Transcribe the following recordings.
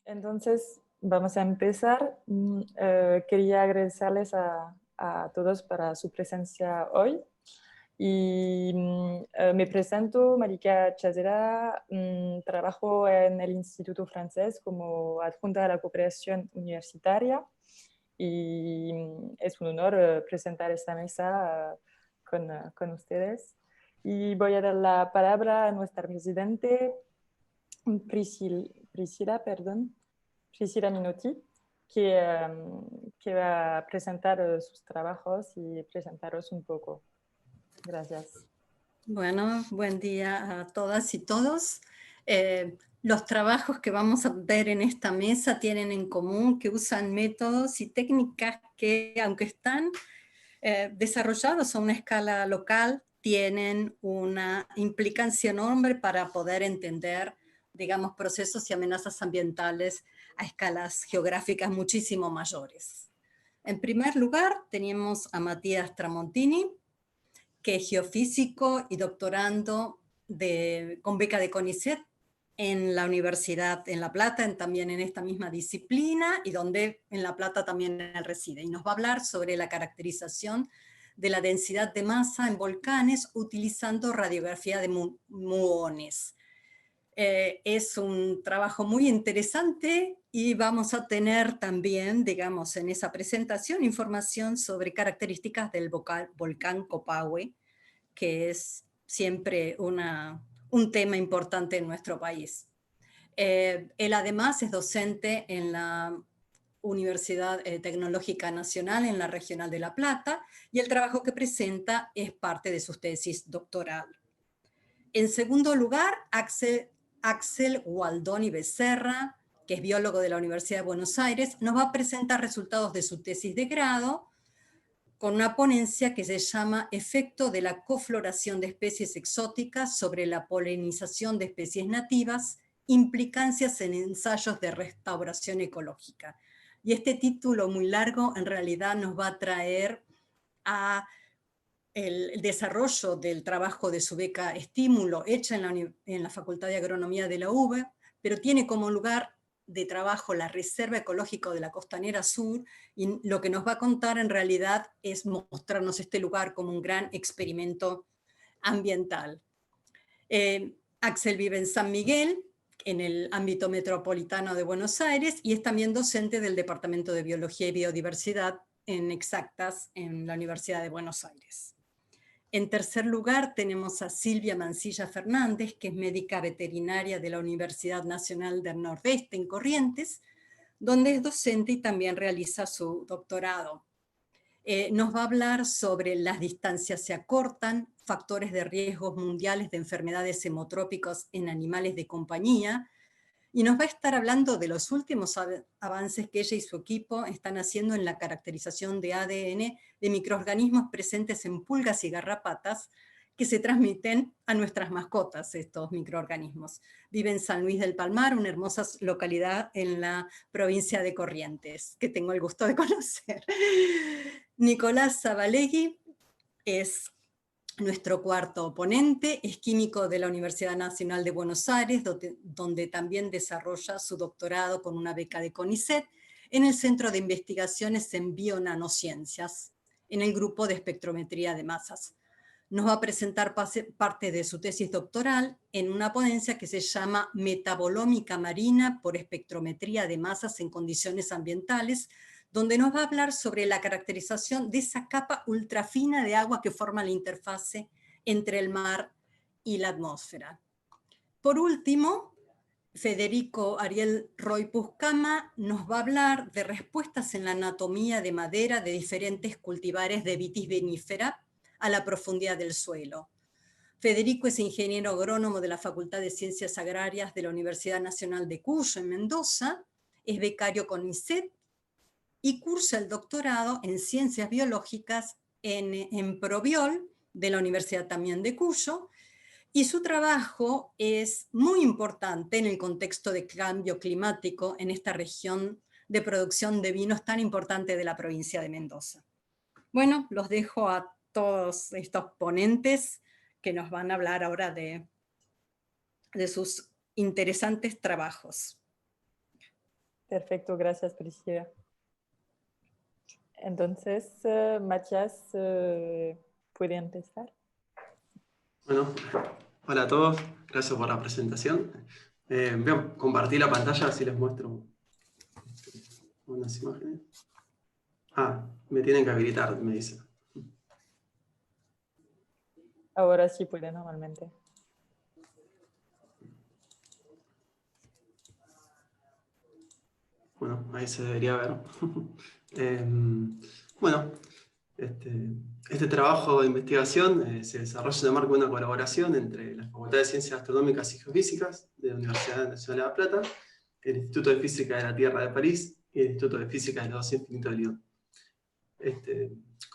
Entonces, vamos a empezar. Quería agradecerles a todos para su presencia hoy. Y me presento, Marika Chazera, trabajo en el Instituto Francés como adjunta a la cooperación universitaria y es un honor presentar esta mesa con ustedes. Y voy a dar la palabra a nuestra presidente, Priscila Minotti, que va a presentar sus trabajos y presentaros un poco. Gracias. Bueno, buen día a todas y todos. Los trabajos que vamos a ver en esta mesa tienen en común que usan métodos y técnicas que, aunque están desarrollados a una escala local, tienen una implicancia enorme para poder entender, digamos, procesos y amenazas ambientales a escalas geográficas muchísimo mayores. En primer lugar, tenemos a Matías Tramontini, que es geofísico y doctorando con beca de CONICET en la Universidad en La Plata, también en esta misma disciplina, y donde en La Plata también él reside. Y nos va a hablar sobre la caracterización de la densidad de masa en volcanes utilizando radiografía de muones. Es un trabajo muy interesante y vamos a tener también, digamos, en esa presentación información sobre características del volcán Copahue, que es siempre un tema importante en nuestro país. Él además es docente en la Universidad Tecnológica Nacional en la Regional de La Plata y el trabajo que presenta es parte de su tesis doctoral. En segundo lugar, Axel Gualdoni Becerra, que es biólogo de la Universidad de Buenos Aires, nos va a presentar resultados de su tesis de grado con una ponencia que se llama Efecto de la cofloración de especies exóticas sobre la polinización de especies nativas, implicancias en ensayos de restauración ecológica. Y este título muy largo en realidad nos va a traer a el desarrollo del trabajo de su beca Estímulo, hecha en la Facultad de Agronomía de la UBA, pero tiene como lugar de trabajo la Reserva Ecológica de la Costanera Sur, y lo que nos va a contar en realidad es mostrarnos este lugar como un gran experimento ambiental. Axel vive en San Miguel, en el ámbito metropolitano de Buenos Aires, y es también docente del Departamento de Biología y Biodiversidad en Exactas en la Universidad de Buenos Aires. En tercer lugar, tenemos a Silvia Mancilla Fernández, que es médica veterinaria de la Universidad Nacional del Nordeste en Corrientes, donde es docente y también realiza su doctorado. Nos va a hablar sobre las distancias se acortan, factores de riesgos mundiales de enfermedades hemotrópicas en animales de compañía, y nos va a estar hablando de los últimos avances que ella y su equipo están haciendo en la caracterización de ADN de microorganismos presentes en pulgas y garrapatas que se transmiten a nuestras mascotas, estos microorganismos. Vive en San Luis del Palmar, una hermosa localidad en la provincia de Corrientes, que tengo el gusto de conocer. Nicolás Zabalegui es nuestro cuarto ponente, es químico de la Universidad Nacional de Buenos Aires, donde también desarrolla su doctorado con una beca de CONICET en el Centro de Investigaciones en Bionanociencias, en el grupo de espectrometría de masas. Nos va a presentar parte de su tesis doctoral en una ponencia que se llama Metabolómica marina por espectrometría de masas en condiciones ambientales, donde nos va a hablar sobre la caracterización de esa capa ultrafina de agua que forma la interfase entre el mar y la atmósfera. Por último, Federico Ariel Roy Puscama nos va a hablar de respuestas en la anatomía de madera de diferentes cultivares de vitis vinífera a la profundidad del suelo. Federico es ingeniero agrónomo de la Facultad de Ciencias Agrarias de la Universidad Nacional de Cuyo en Mendoza, es becario CONICET y cursa el doctorado en Ciencias Biológicas en Probiol, de la Universidad también de Cuyo, y su trabajo es muy importante en el contexto de cambio climático en esta región de producción de vinos tan importante de la provincia de Mendoza. Bueno, los dejo a todos estos ponentes que nos van a hablar ahora de sus interesantes trabajos. Perfecto, gracias Priscila. Entonces, Matías, ¿puede empezar? Bueno, hola a todos, gracias por la presentación. Voy a compartir la pantalla, así les muestro unas imágenes. Me tienen que habilitar, me dice. Ahora sí puede normalmente. Bueno, ahí se debería ver. Bueno, este trabajo de investigación se desarrolla en el marco de una colaboración entre la Facultad de Ciencias Astronómicas y Geofísicas de la Universidad Nacional de La Plata, el Instituto de Física de la Tierra de París y el Instituto de Física del Océano Infinito de Lyon.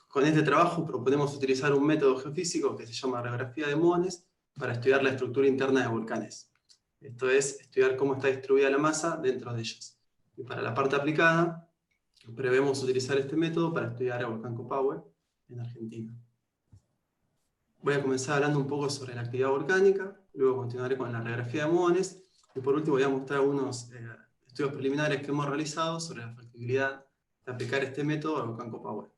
Con este trabajo proponemos utilizar un método geofísico que se llama radiografía de muones para estudiar la estructura interna de volcanes. Esto es, estudiar cómo está distribuida la masa dentro de ellos. Y para la parte aplicada, prevemos utilizar este método para estudiar el volcán Copahue en Argentina. Voy a comenzar hablando un poco sobre la actividad volcánica, luego continuaré con la radiografía de muones, y por último voy a mostrar algunos estudios preliminares que hemos realizado sobre la factibilidad de aplicar este método al volcán Copahue.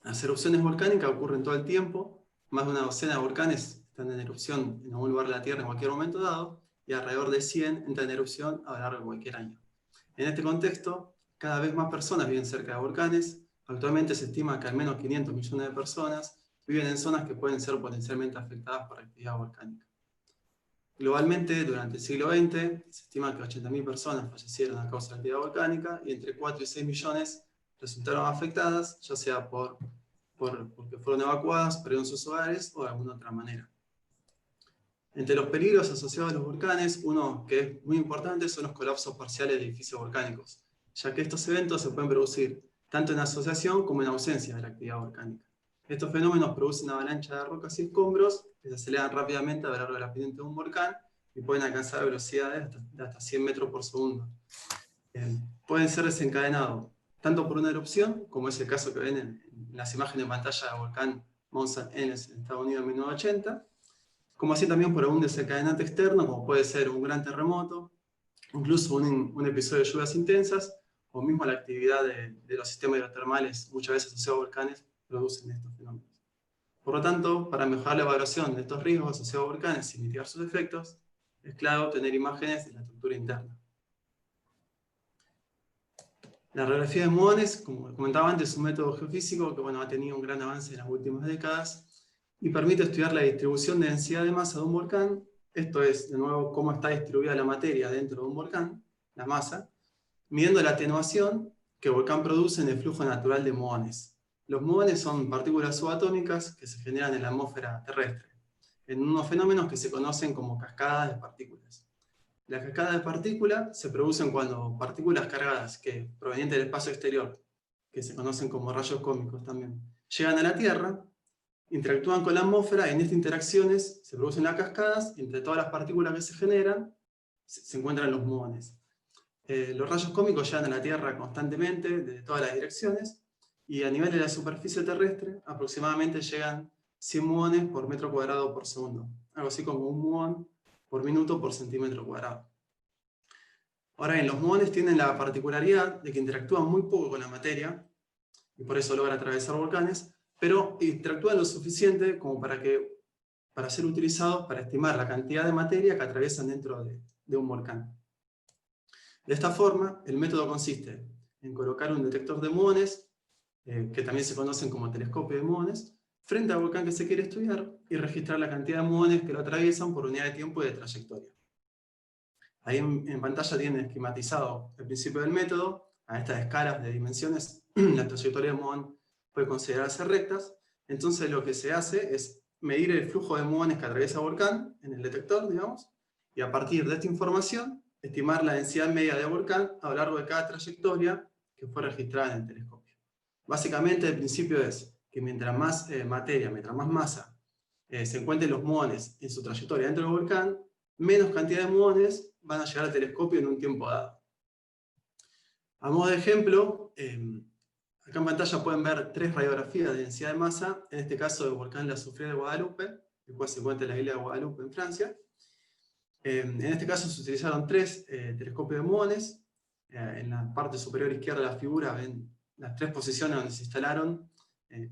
Las erupciones volcánicas ocurren todo el tiempo, más de una docena de volcanes están en erupción en algún lugar de la Tierra en cualquier momento dado, y alrededor de 100 entran en erupción a lo largo de cualquier año. En este contexto, cada vez más personas viven cerca de volcanes. Actualmente se estima que al menos 500 millones de personas viven en zonas que pueden ser potencialmente afectadas por actividad volcánica. Globalmente, durante el siglo XX, se estima que 80.000 personas fallecieron a causa de la actividad volcánica y entre 4 y 6 millones resultaron afectadas, ya sea porque fueron evacuadas, perdieron sus hogares o de alguna otra manera. Entre los peligros asociados a los volcanes, uno que es muy importante son los colapsos parciales de edificios volcánicos, ya que estos eventos se pueden producir tanto en asociación como en ausencia de la actividad volcánica. Estos fenómenos producen avalanchas de rocas y escombros que se aceleran rápidamente a lo largo de la pendiente de un volcán y pueden alcanzar velocidades de hasta 100 metros por segundo. Pueden ser desencadenados tanto por una erupción, como es el caso que ven en las imágenes de pantalla del volcán Mount St. Helens en Estados Unidos en 1980, como así también por algún desencadenante externo, como puede ser un gran terremoto, incluso un episodio de lluvias intensas, o mismo la actividad de los sistemas hidrotermales, muchas veces asociados a volcanes, producen estos fenómenos. Por lo tanto, para mejorar la evaluación de estos riesgos asociados a volcanes y mitigar sus efectos, es clave obtener imágenes de la estructura interna. La radiografía de muones, como comentaba antes, es un método geofísico que ha tenido un gran avance en las últimas décadas y permite estudiar la distribución de densidad de masa de un volcán. Esto es, de nuevo, cómo está distribuida la materia dentro de un volcán, la masa, midiendo la atenuación que el volcán produce en el flujo natural de muones. Los muones son partículas subatómicas que se generan en la atmósfera terrestre, en unos fenómenos que se conocen como cascadas de partículas. Las cascadas de partículas se producen cuando partículas cargadas provenientes del espacio exterior, que se conocen como rayos cósmicos también, llegan a la Tierra, interactúan con la atmósfera y en estas interacciones se producen las cascadas y entre todas las partículas que se generan se encuentran los muones. Los rayos cósmicos llegan a la Tierra constantemente, desde todas las direcciones, y a nivel de la superficie terrestre aproximadamente llegan 100 muones por metro cuadrado por segundo, algo así como un muón por minuto por centímetro cuadrado. Ahora bien, los muones tienen la particularidad de que interactúan muy poco con la materia, y por eso logran atravesar volcanes, pero interactúan lo suficiente como para ser utilizados para estimar la cantidad de materia que atraviesan dentro de un volcán. De esta forma, el método consiste en colocar un detector de muones, que también se conocen como telescopio de muones, frente al volcán que se quiere estudiar y registrar la cantidad de muones que lo atraviesan por unidad de tiempo y de trayectoria. Ahí en pantalla tienen esquematizado el principio del método. A estas escalas de dimensiones, la trayectoria de muón puede considerarse rectas. Entonces lo que se hace es medir el flujo de muones que atraviesa el volcán en el detector, digamos, y a partir de esta información, estimar la densidad media del volcán a lo largo de cada trayectoria que fue registrada en el telescopio. Básicamente el principio es que mientras más materia, mientras más masa se encuentren los muones en su trayectoria dentro del volcán, menos cantidad de muones van a llegar al telescopio en un tiempo dado. A modo de ejemplo, acá en pantalla pueden ver 3 radiografías de densidad de masa, en este caso del volcán La Soufrière de Guadalupe, el cual se encuentra en la isla de Guadalupe, en Francia. En este caso se utilizaron 3 telescopios de muones, En la parte superior izquierda de la figura ven las 3 posiciones donde se instalaron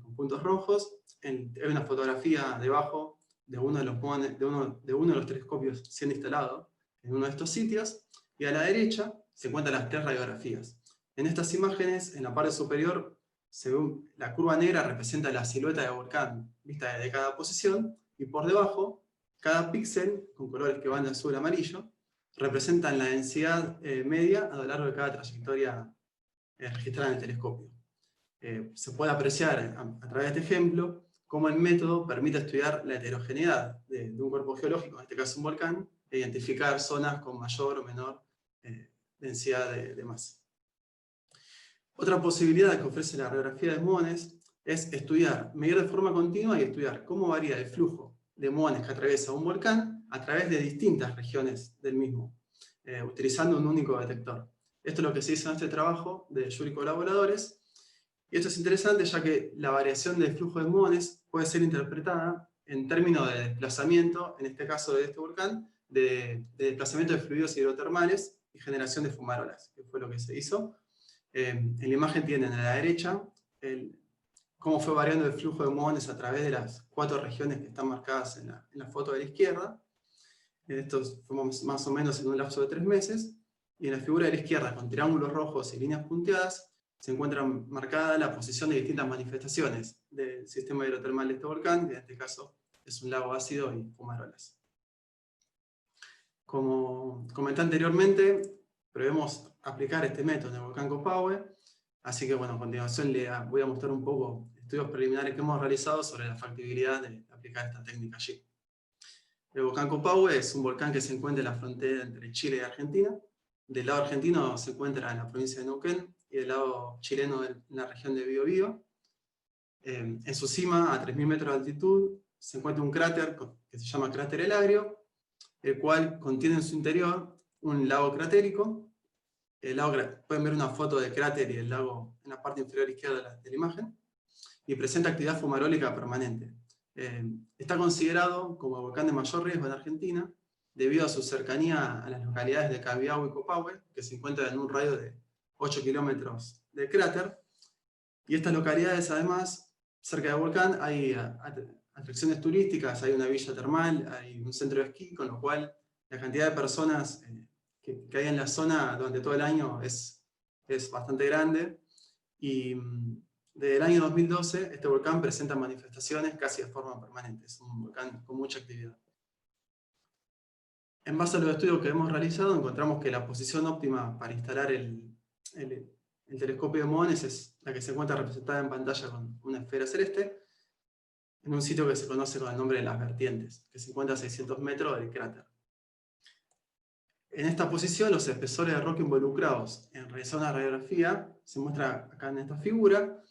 con puntos rojos. Hay una fotografía debajo de uno de los telescopios siendo instalado en uno de estos sitios, y a la derecha se encuentran las 3 radiografías. En estas imágenes, en la parte superior, la curva negra representa la silueta del volcán vista de cada posición, y por debajo, cada píxel, con colores que van de azul a amarillo, representan la densidad media a lo largo de cada trayectoria registrada en el telescopio. Se puede apreciar a través de este ejemplo cómo el método permite estudiar la heterogeneidad de un cuerpo geológico, en este caso un volcán, e identificar zonas con mayor o menor densidad de masa. Otra posibilidad que ofrece la radiografía de muones es medir de forma continua y estudiar cómo varía el flujo de muones que atraviesa un volcán a través de distintas regiones del mismo, utilizando un único detector. Esto es lo que se hizo en este trabajo de Yuri y colaboradores, y esto es interesante ya que la variación del flujo de muones puede ser interpretada en términos de desplazamiento, en este caso de este volcán, de desplazamiento de fluidos hidrotermales y generación de fumarolas, que fue lo que se hizo. En la imagen tienen a la derecha cómo fue variando el flujo de muones a través de las 4 regiones que están marcadas en la foto de la izquierda. Esto fue más o menos en un lapso de 3 meses. Y en la figura de la izquierda, con triángulos rojos y líneas punteadas, se encuentra marcada la posición de distintas manifestaciones del sistema hidrotermal de este volcán, que en este caso es un lago ácido y fumarolas. Como comenté anteriormente, prevemos aplicar este método en el volcán Copahue, así que bueno, a continuación les voy a mostrar un poco estudios preliminares que hemos realizado sobre la factibilidad de aplicar esta técnica allí. El volcán Copahue es un volcán que se encuentra en la frontera entre Chile y Argentina. Del lado argentino se encuentra en la provincia de Neuquén, y del lado chileno en la región de Biobío. En su cima, a 3.000 metros de altitud, se encuentra un cráter que se llama cráter El Agrio, el cual contiene en su interior un lago cratérico. Pueden ver una foto del cráter y el lago en la parte inferior izquierda de la imagen, y presenta actividad fumarólica permanente. Está considerado como el volcán de mayor riesgo en Argentina, debido a su cercanía a las localidades de Cabiau y Copahue, que se encuentran en un radio de 8 kilómetros del cráter. Y estas localidades, además, cerca del volcán hay atracciones turísticas, hay una villa termal, hay un centro de esquí, con lo cual la cantidad de personas que hay en la zona durante todo el año es bastante grande. Y desde el año 2012 este volcán presenta manifestaciones casi de forma permanente, es un volcán con mucha actividad. En base a los estudios que hemos realizado, encontramos que la posición óptima para instalar el telescopio de muones es la que se encuentra representada en pantalla con una esfera celeste, en un sitio que se conoce con el nombre de Las Vertientes, que se encuentra a 600 metros del cráter. En esta posición, los espesores de roca involucrados en realizar una radiografía se muestra acá en esta figura.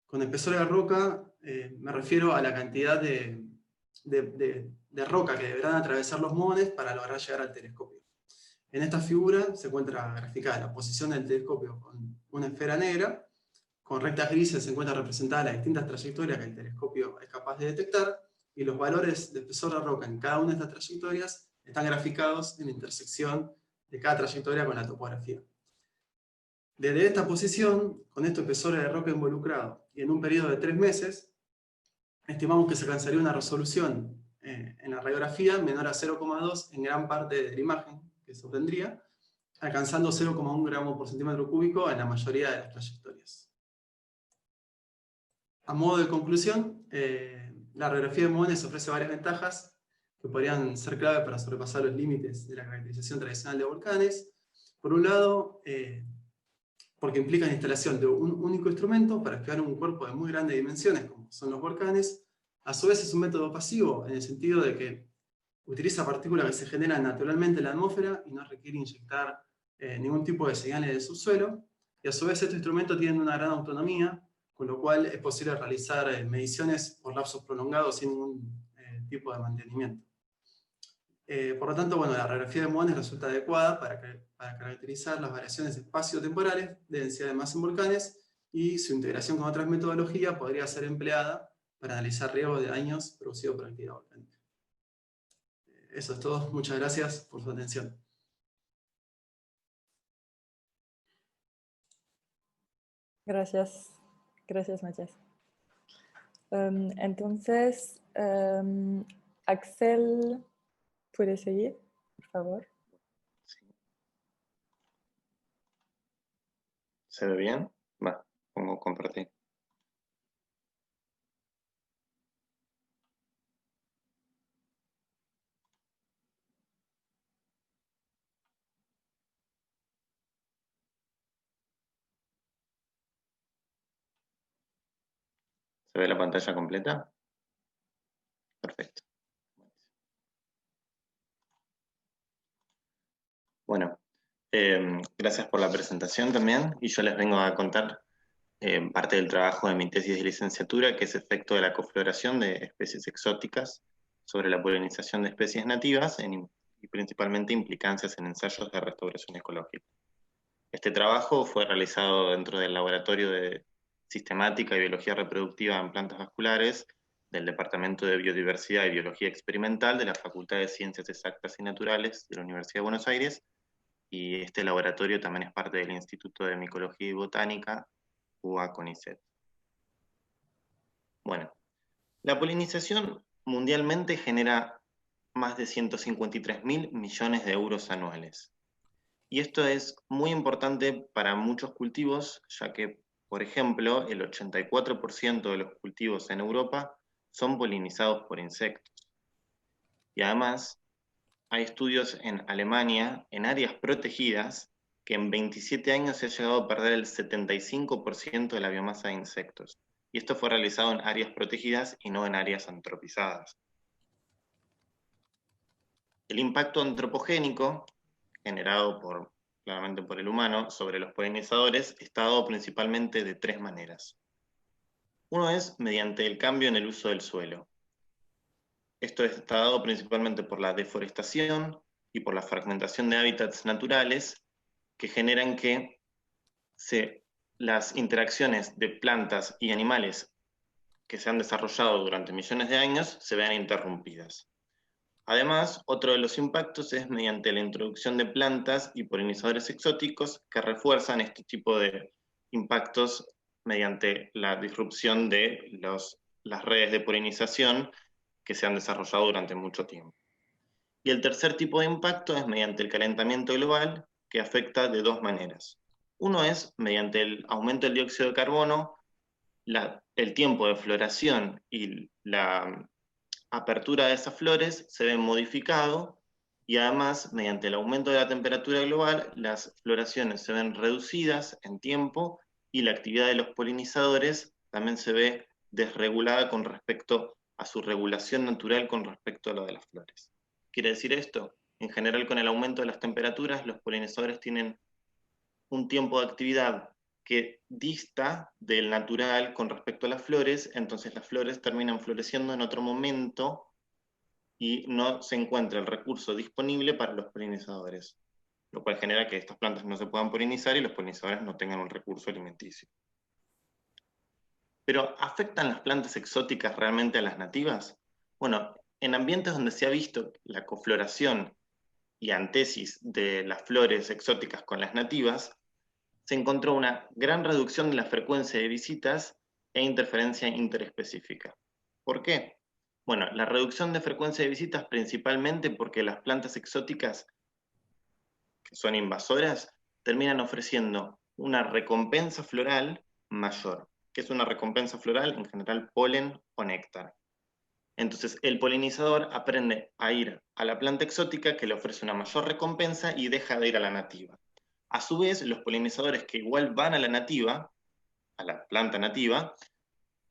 Con espesores de roca me refiero a la cantidad de roca que deberán atravesar los muones para lograr llegar al telescopio. En esta figura se encuentra graficada la posición del telescopio con una esfera negra. Con rectas grises se encuentran representadas las distintas trayectorias que el telescopio es capaz de detectar, y los valores de espesor de roca en cada una de estas trayectorias están graficados en la intersección de cada trayectoria con la topografía. Desde esta posición, con estos espesores de roca involucrados, y en un periodo de 3 meses, estimamos que se alcanzaría una resolución en la radiografía menor a 0,2 en gran parte de la imagen que se obtendría, alcanzando 0,1 gramos por centímetro cúbico en la mayoría de las trayectorias. A modo de conclusión, la radiografía de muones ofrece varias ventajas que podrían ser clave para sobrepasar los límites de la caracterización tradicional de volcanes. Por un lado, porque implica la instalación de un único instrumento para estudiar un cuerpo de muy grandes dimensiones, como son los volcanes. A su vez es un método pasivo, en el sentido de que utiliza partículas que se generan naturalmente en la atmósfera y no requiere inyectar ningún tipo de señales del subsuelo. Y a su vez estos instrumentos tienen una gran autonomía, con lo cual es posible realizar mediciones por lapsos prolongados sin ningún tipo de mantenimiento. Por lo tanto, bueno, la radiografía de muones resulta adecuada para caracterizar las variaciones espaciotemporales de densidad de masa en volcanes, y su integración con otras metodologías podría ser empleada para analizar riesgos de daños producidos por actividad volcánica. Eso es todo, muchas gracias por su atención. Gracias. Gracias, Matías. Entonces, Axel, ¿puedes seguir, por favor? Sí. ¿Se ve bien? Va, pongo compartir. ¿Se ve la pantalla completa? Perfecto. Bueno, gracias por la presentación también, y yo les vengo a contar parte del trabajo de mi tesis de licenciatura, que es efecto de la cofloración de especies exóticas sobre la polinización de especies nativas y principalmente implicancias en ensayos de restauración ecológica. Este trabajo fue realizado dentro del Laboratorio de Sistemática y Biología Reproductiva en Plantas Vasculares del Departamento de Biodiversidad y Biología Experimental de la Facultad de Ciencias Exactas y Naturales de la Universidad de Buenos Aires, y este laboratorio también es parte del Instituto de Micología y Botánica, UBA-CONICET. Bueno, la polinización mundialmente genera más de 153.000 millones de euros anuales. Y esto es muy importante para muchos cultivos, ya que, por ejemplo, el 84% de los cultivos en Europa son polinizados por insectos. Y además, hay estudios en Alemania, en áreas protegidas, que en 27 años se ha llegado a perder el 75% de la biomasa de insectos. Y esto fue realizado en áreas protegidas y no en áreas antropizadas. El impacto antropogénico generado claramente por el humano sobre los polinizadores está dado principalmente de tres maneras. Uno es mediante el cambio en el uso del suelo. Esto está dado principalmente por la deforestación y por la fragmentación de hábitats naturales que generan que las interacciones de plantas y animales que se han desarrollado durante millones de años se vean interrumpidas. Además, otro de los impactos es mediante la introducción de plantas y polinizadores exóticos que refuerzan este tipo de impactos mediante la disrupción de las redes de polinización que se han desarrollado durante mucho tiempo. Y el tercer tipo de impacto es mediante el calentamiento global, que afecta de dos maneras. Uno es mediante el aumento del dióxido de carbono, el tiempo de floración y la apertura de esas flores se ve modificado, y además, mediante el aumento de la temperatura global, las floraciones se ven reducidas en tiempo y la actividad de los polinizadores también se ve desregulada con respecto a su regulación natural con respecto a lo de las flores. ¿Quiere decir esto? En general, con el aumento de las temperaturas, los polinizadores tienen un tiempo de actividad que dista del natural con respecto a las flores, entonces las flores terminan floreciendo en otro momento y no se encuentra el recurso disponible para los polinizadores, lo cual genera que estas plantas no se puedan polinizar y los polinizadores no tengan un recurso alimenticio. Pero, ¿afectan las plantas exóticas realmente a las nativas? Bueno, en ambientes donde se ha visto la cofloración y antesis de las flores exóticas con las nativas, se encontró una gran reducción de la frecuencia de visitas e interferencia interespecífica. ¿Por qué? Bueno, la reducción de frecuencia de visitas principalmente porque las plantas exóticas, que son invasoras, terminan ofreciendo una recompensa floral mayor. ¿Qué es una recompensa floral? En general, polen o néctar. Entonces, el polinizador aprende a ir a la planta exótica que le ofrece una mayor recompensa y deja de ir a la nativa. A su vez, los polinizadores que igual van a la nativa, a la planta nativa,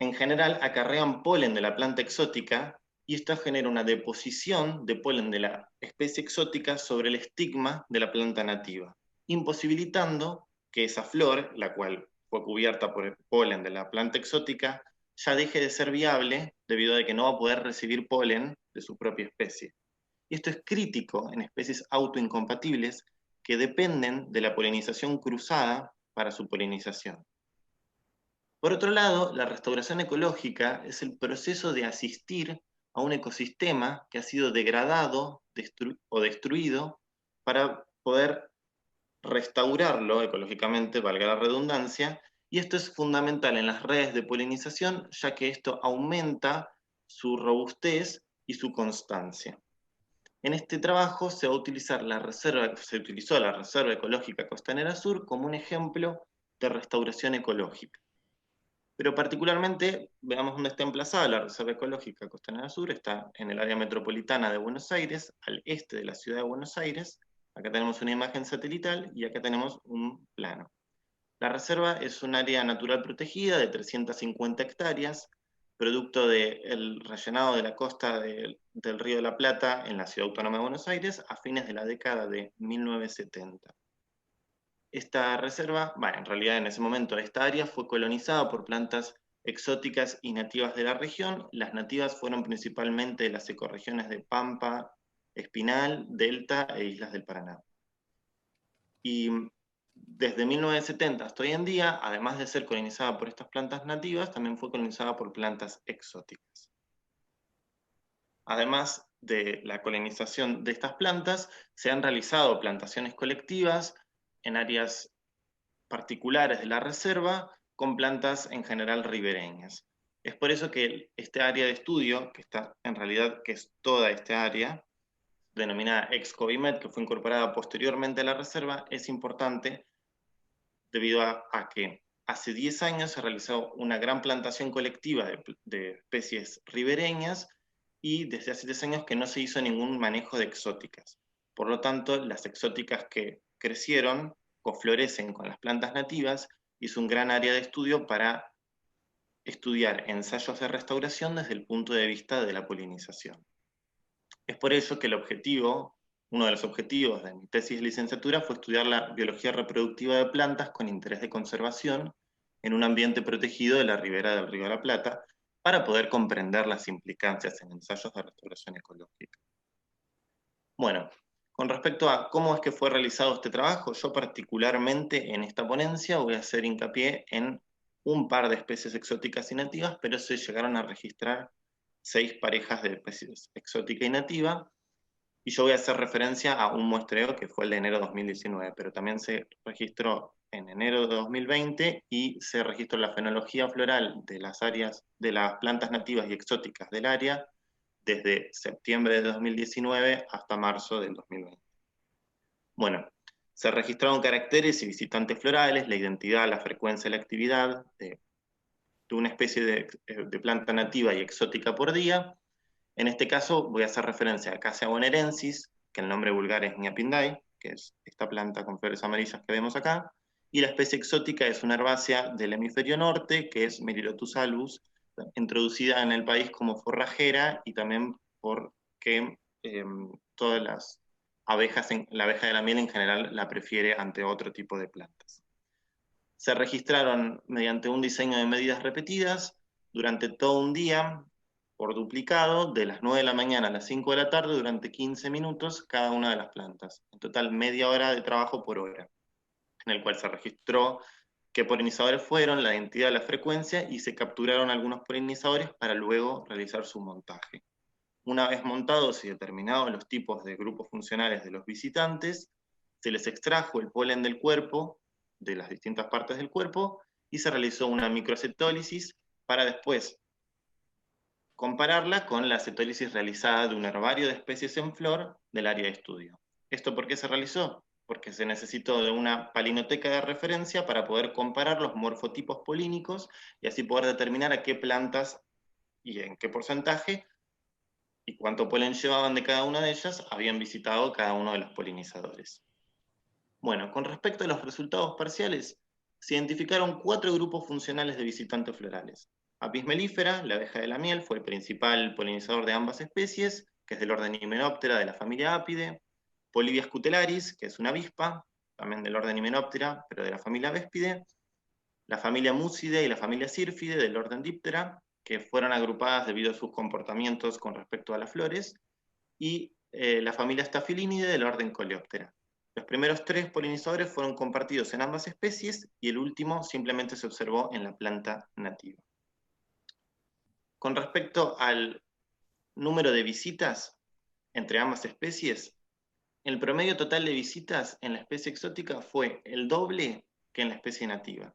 en general acarrean polen de la planta exótica, y esto genera una deposición de polen de la especie exótica sobre el estigma de la planta nativa, imposibilitando que esa flor, la cual fue cubierta por el polen de la planta exótica, ya deje de ser viable debido a que no va a poder recibir polen de su propia especie. Y esto es crítico en especies autoincompatibles que dependen de la polinización cruzada para su polinización. Por otro lado, la restauración ecológica es el proceso de asistir a un ecosistema que ha sido degradado o destruido para poder restaurarlo ecológicamente, valga la redundancia, Y esto es fundamental en las redes de polinización, ya que esto aumenta su robustez y su constancia. En este trabajo se utilizó la Reserva Ecológica Costanera Sur como un ejemplo de restauración ecológica. Pero particularmente, veamos dónde está emplazada la Reserva Ecológica Costanera Sur. Está en el área metropolitana de Buenos Aires, al este de la ciudad de Buenos Aires. Acá tenemos una imagen satelital y acá tenemos un plano. La reserva es un área natural protegida de 350 hectáreas, producto del rellenado de la costa del Río de la Plata en la Ciudad Autónoma de Buenos Aires a fines de la década de 1970. Esta reserva, en realidad en ese momento esta área fue colonizada por plantas exóticas y nativas de la región. Las nativas fueron principalmente de las ecorregiones de Pampa, Espinal, Delta e Islas del Paraná. Y desde 1970 hasta hoy en día, además de ser colonizada por estas plantas nativas, también fue colonizada por plantas exóticas. Además de la colonización de estas plantas, se han realizado plantaciones colectivas en áreas particulares de la reserva con plantas en general ribereñas. Es por eso que este área de estudio, que está en realidad, que es toda esta área, denominada Ex-Covimet, que fue incorporada posteriormente a la reserva, es importante debido a que hace 10 años se realizó una gran plantación colectiva de especies ribereñas y desde hace 10 años que no se hizo ningún manejo de exóticas. Por lo tanto, las exóticas que crecieron coflorecen con las plantas nativas y es un gran área de estudio para estudiar ensayos de restauración desde el punto de vista de la polinización. Es por ello que uno de los objetivos de mi tesis de licenciatura fue estudiar la biología reproductiva de plantas con interés de conservación en un ambiente protegido de la ribera del Río de la Plata, para poder comprender las implicancias en ensayos de restauración ecológica. Bueno, con respecto a cómo es que fue realizado este trabajo, yo particularmente en esta ponencia voy a hacer hincapié en un par de especies exóticas y nativas, pero se llegaron a registrar 6 parejas de especies exótica y nativa, y yo voy a hacer referencia a un muestreo que fue el de enero de 2019, pero también se registró en enero de 2020 y se registró la fenología floral de las áreas, de las plantas nativas y exóticas del área desde septiembre de 2019 hasta marzo del 2020. Bueno, se registraron caracteres y visitantes florales, la identidad, la frecuencia y la actividad de una especie de planta nativa y exótica por día. En este caso voy a hacer referencia a Acacia bonaerensis, que el nombre vulgar es Ñapinday, que es esta planta con flores amarillas que vemos acá, y la especie exótica es una herbácea del hemisferio norte, que es Melilotus albus, introducida en el país como forrajera y también porque todas las abejas, la abeja de la miel en general la prefiere ante otro tipo de plantas. Se registraron mediante un diseño de medidas repetidas durante todo un día, por duplicado, de las 9 de la mañana a las 5 de la tarde, durante 15 minutos cada una de las plantas. En total, media hora de trabajo por hora, en el cual se registró qué polinizadores fueron, la identidad, la frecuencia, y se capturaron algunos polinizadores para luego realizar su montaje. Una vez montados y determinados los tipos de grupos funcionales de los visitantes, se les extrajo el polen del cuerpo, de las distintas partes del cuerpo, y se realizó una microcetólisis para después compararla con la cetólisis realizada de un herbario de especies en flor del área de estudio. ¿Esto por qué se realizó? Porque se necesitó de una palinoteca de referencia para poder comparar los morfotipos polínicos y así poder determinar a qué plantas y en qué porcentaje y cuánto polen llevaban de cada una de ellas habían visitado cada uno de los polinizadores. Bueno, con respecto a los resultados parciales, se identificaron 4 grupos funcionales de visitantes florales. Apis mellifera, la abeja de la miel, fue el principal polinizador de ambas especies, que es del orden Hymenoptera de la familia Apidae. Polybia scutelaris, que es una avispa, también del orden Hymenoptera, pero de la familia Vespidae. La familia Mucidae y la familia Syrphidae del orden Diptera, que fueron agrupadas debido a sus comportamientos con respecto a las flores. Y la familia Staphylinidae del orden Coleoptera. Los primeros 3 polinizadores fueron compartidos en ambas especies y el último simplemente se observó en la planta nativa. Con respecto al número de visitas entre ambas especies, el promedio total de visitas en la especie exótica fue el doble que en la especie nativa.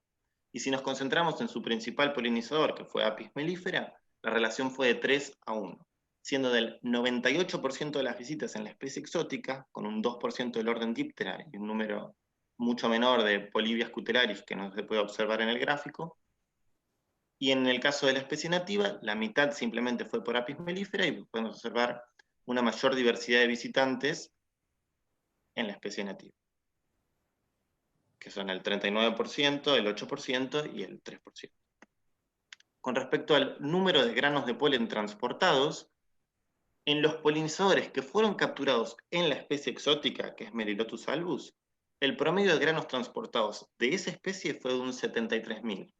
Y si nos concentramos en su principal polinizador, que fue Apis mellifera, la relación fue de 3 a 1, siendo del 98% de las visitas en la especie exótica, con un 2% del orden Diptera y un número mucho menor de Polybius cutelaris que no se puede observar en el gráfico. Y en el caso de la especie nativa, la mitad simplemente fue por Apis mellifera y podemos observar una mayor diversidad de visitantes en la especie nativa, que son el 39%, el 8% y el 3%. Con respecto al número de granos de polen transportados, en los polinizadores que fueron capturados en la especie exótica, que es Melilotus albus, el promedio de granos transportados de esa especie fue de un 73.000.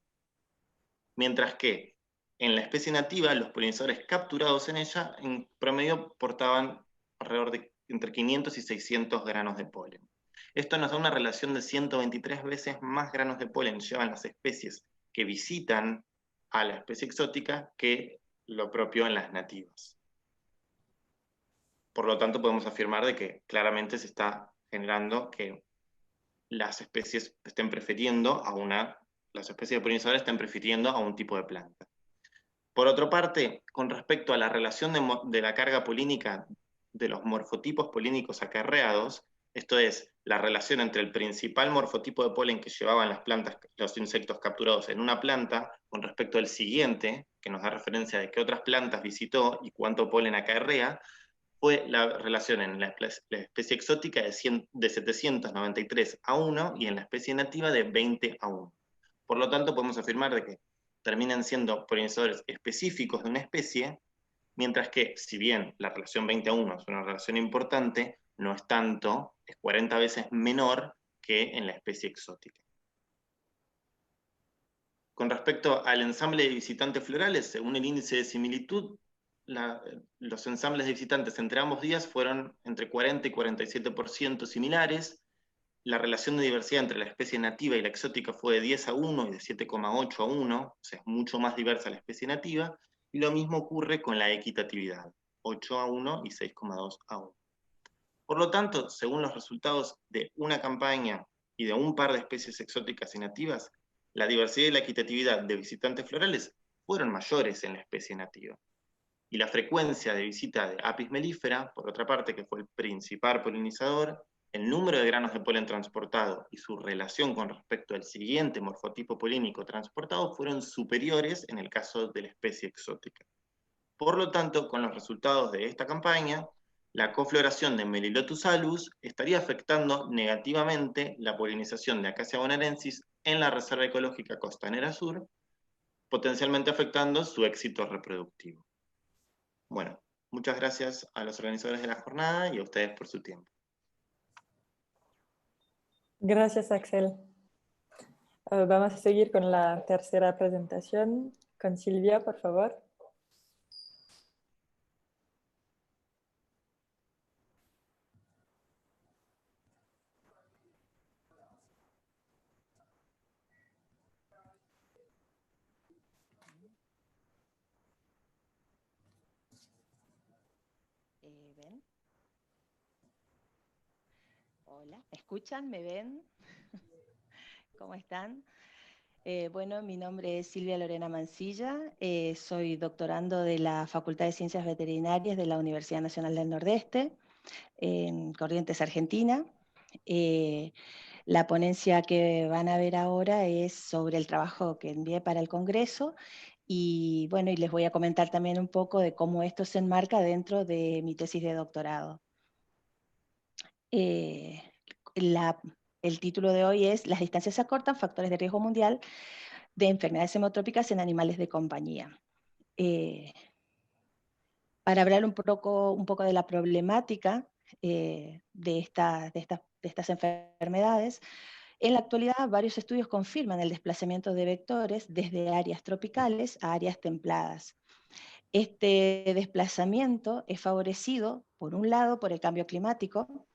Mientras que en la especie nativa, los polinizadores capturados en ella, en promedio portaban alrededor de entre 500 y 600 granos de polen. Esto nos da una relación de 123 veces más granos de polen llevan las especies que visitan a la especie exótica que lo propio en las nativas. Por lo tanto, podemos afirmar de que claramente se está generando que las especies estén prefiriendo las especies de polinizadores estén prefiriendo a un tipo de planta. Por otra parte, con respecto a la relación de la carga polínica de los morfotipos polínicos acarreados, esto es, la relación entre el principal morfotipo de polen que llevaban las plantas, los insectos capturados en una planta, con respecto al siguiente, que nos da referencia de qué otras plantas visitó y cuánto polen acarrea, fue la relación en la especie exótica de 793 a 1 y en la especie nativa de 20 a 1. Por lo tanto, podemos afirmar de que terminan siendo polinizadores específicos de una especie, mientras que, si bien la relación 20 a 1 es una relación importante, no es tanto, es 40 veces menor que en la especie exótica. Con respecto al ensamble de visitantes florales, según el índice de similitud, los ensambles de visitantes entre ambos días fueron entre 40 y 47% similares. La relación de diversidad entre la especie nativa y la exótica fue de 10 a 1 y de 7,8 a 1, o sea, es mucho más diversa la especie nativa, y lo mismo ocurre con la equitatividad, 8 a 1 y 6,2 a 1. Por lo tanto, según los resultados de una campaña y de un par de especies exóticas y nativas, la diversidad y la equitatividad de visitantes florales fueron mayores en la especie nativa. Y la frecuencia de visita de Apis mellifera, por otra parte, que fue el principal polinizador, el número de granos de polen transportado y su relación con respecto al siguiente morfotipo polínico transportado fueron superiores en el caso de la especie exótica. Por lo tanto, con los resultados de esta campaña, la cofloración de Melilotus albus estaría afectando negativamente la polinización de Acacia bonaerensis en la Reserva Ecológica Costanera Sur, potencialmente afectando su éxito reproductivo. Bueno, muchas gracias a los organizadores de la jornada y a ustedes por su tiempo. Gracias, Axel. Vamos a seguir con la tercera presentación. Con Silvia, por favor. ¿Ven? Hola, ¿me escuchan? ¿Me ven? ¿Cómo están? Bueno, mi nombre es Silvia Lorena Mancilla, soy doctorando de la Facultad de Ciencias Veterinarias de la Universidad Nacional del Nordeste, en Corrientes, Argentina. La ponencia que van a ver ahora es sobre el trabajo que envié para el Congreso y bueno, y les voy a comentar también un poco de cómo esto se enmarca dentro de mi tesis de doctorado. El título de hoy es Las distancias se acortan, factores de riesgo mundial de enfermedades hemotrópicas en animales de compañía. Para hablar un poco de la problemática de estas enfermedades, en la actualidad varios estudios confirman el desplazamiento de vectores desde áreas tropicales a áreas templadas. Este desplazamiento es favorecido, por un lado, por el cambio climático,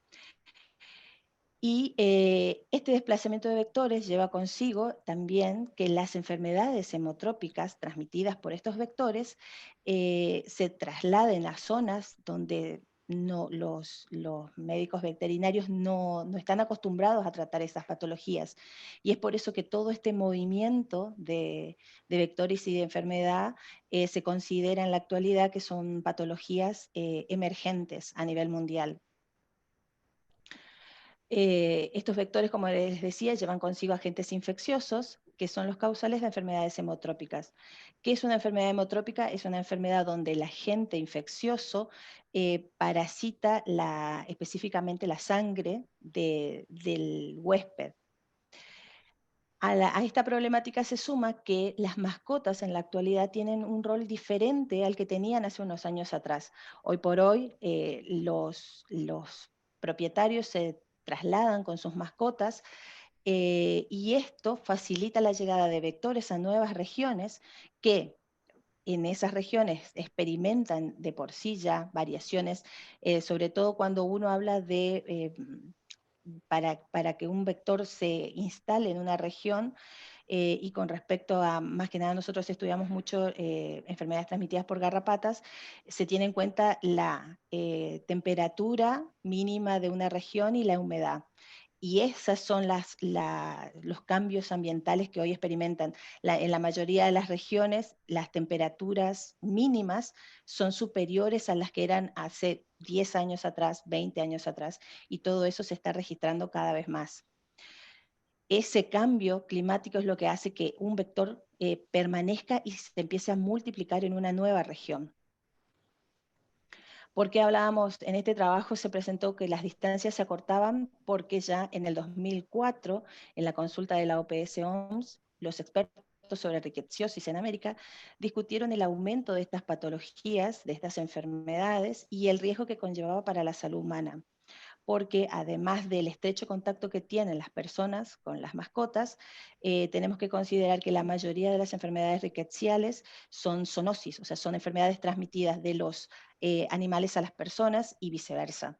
y este desplazamiento de vectores lleva consigo también que las enfermedades hemotrópicas transmitidas por estos vectores se trasladen a zonas donde los médicos veterinarios no están acostumbrados a tratar esas patologías. Y es por eso que todo este movimiento de vectores y de enfermedad se considera en la actualidad que son patologías emergentes a nivel mundial. Estos vectores, como les decía, llevan consigo agentes infecciosos, que son los causales de enfermedades hemotrópicas. ¿Qué es una enfermedad hemotrópica? Es una enfermedad donde el agente infeccioso parasita específicamente la sangre del huésped. A esta problemática se suma que las mascotas en la actualidad tienen un rol diferente al que tenían hace unos años atrás. Hoy por hoy los propietarios se trasladan con sus mascotas y esto facilita la llegada de vectores a nuevas regiones que en esas regiones experimentan de por sí ya variaciones, sobre todo cuando uno habla de, para que un vector se instale en una región, y con respecto a, más que nada nosotros estudiamos mucho enfermedades transmitidas por garrapatas, se tiene en cuenta la temperatura mínima de una región y la humedad. Y esos son los cambios ambientales que hoy experimentan. En la mayoría de las regiones, las temperaturas mínimas son superiores a las que eran hace 10 años atrás, 20 años atrás, y todo eso se está registrando cada vez más. Ese cambio climático es lo que hace que un vector permanezca y se empiece a multiplicar en una nueva región. Porque hablábamos, en este trabajo se presentó que las distancias se acortaban porque ya en el 2004, en la consulta de la OPS-OMS, los expertos sobre riqueciosis en América discutieron el aumento de estas patologías, de estas enfermedades y el riesgo que conllevaba para la salud humana. Porque además del estrecho contacto que tienen las personas con las mascotas, tenemos que considerar que la mayoría de las enfermedades rickettsiales son zoonosis, o sea, son enfermedades transmitidas de los animales a las personas y viceversa.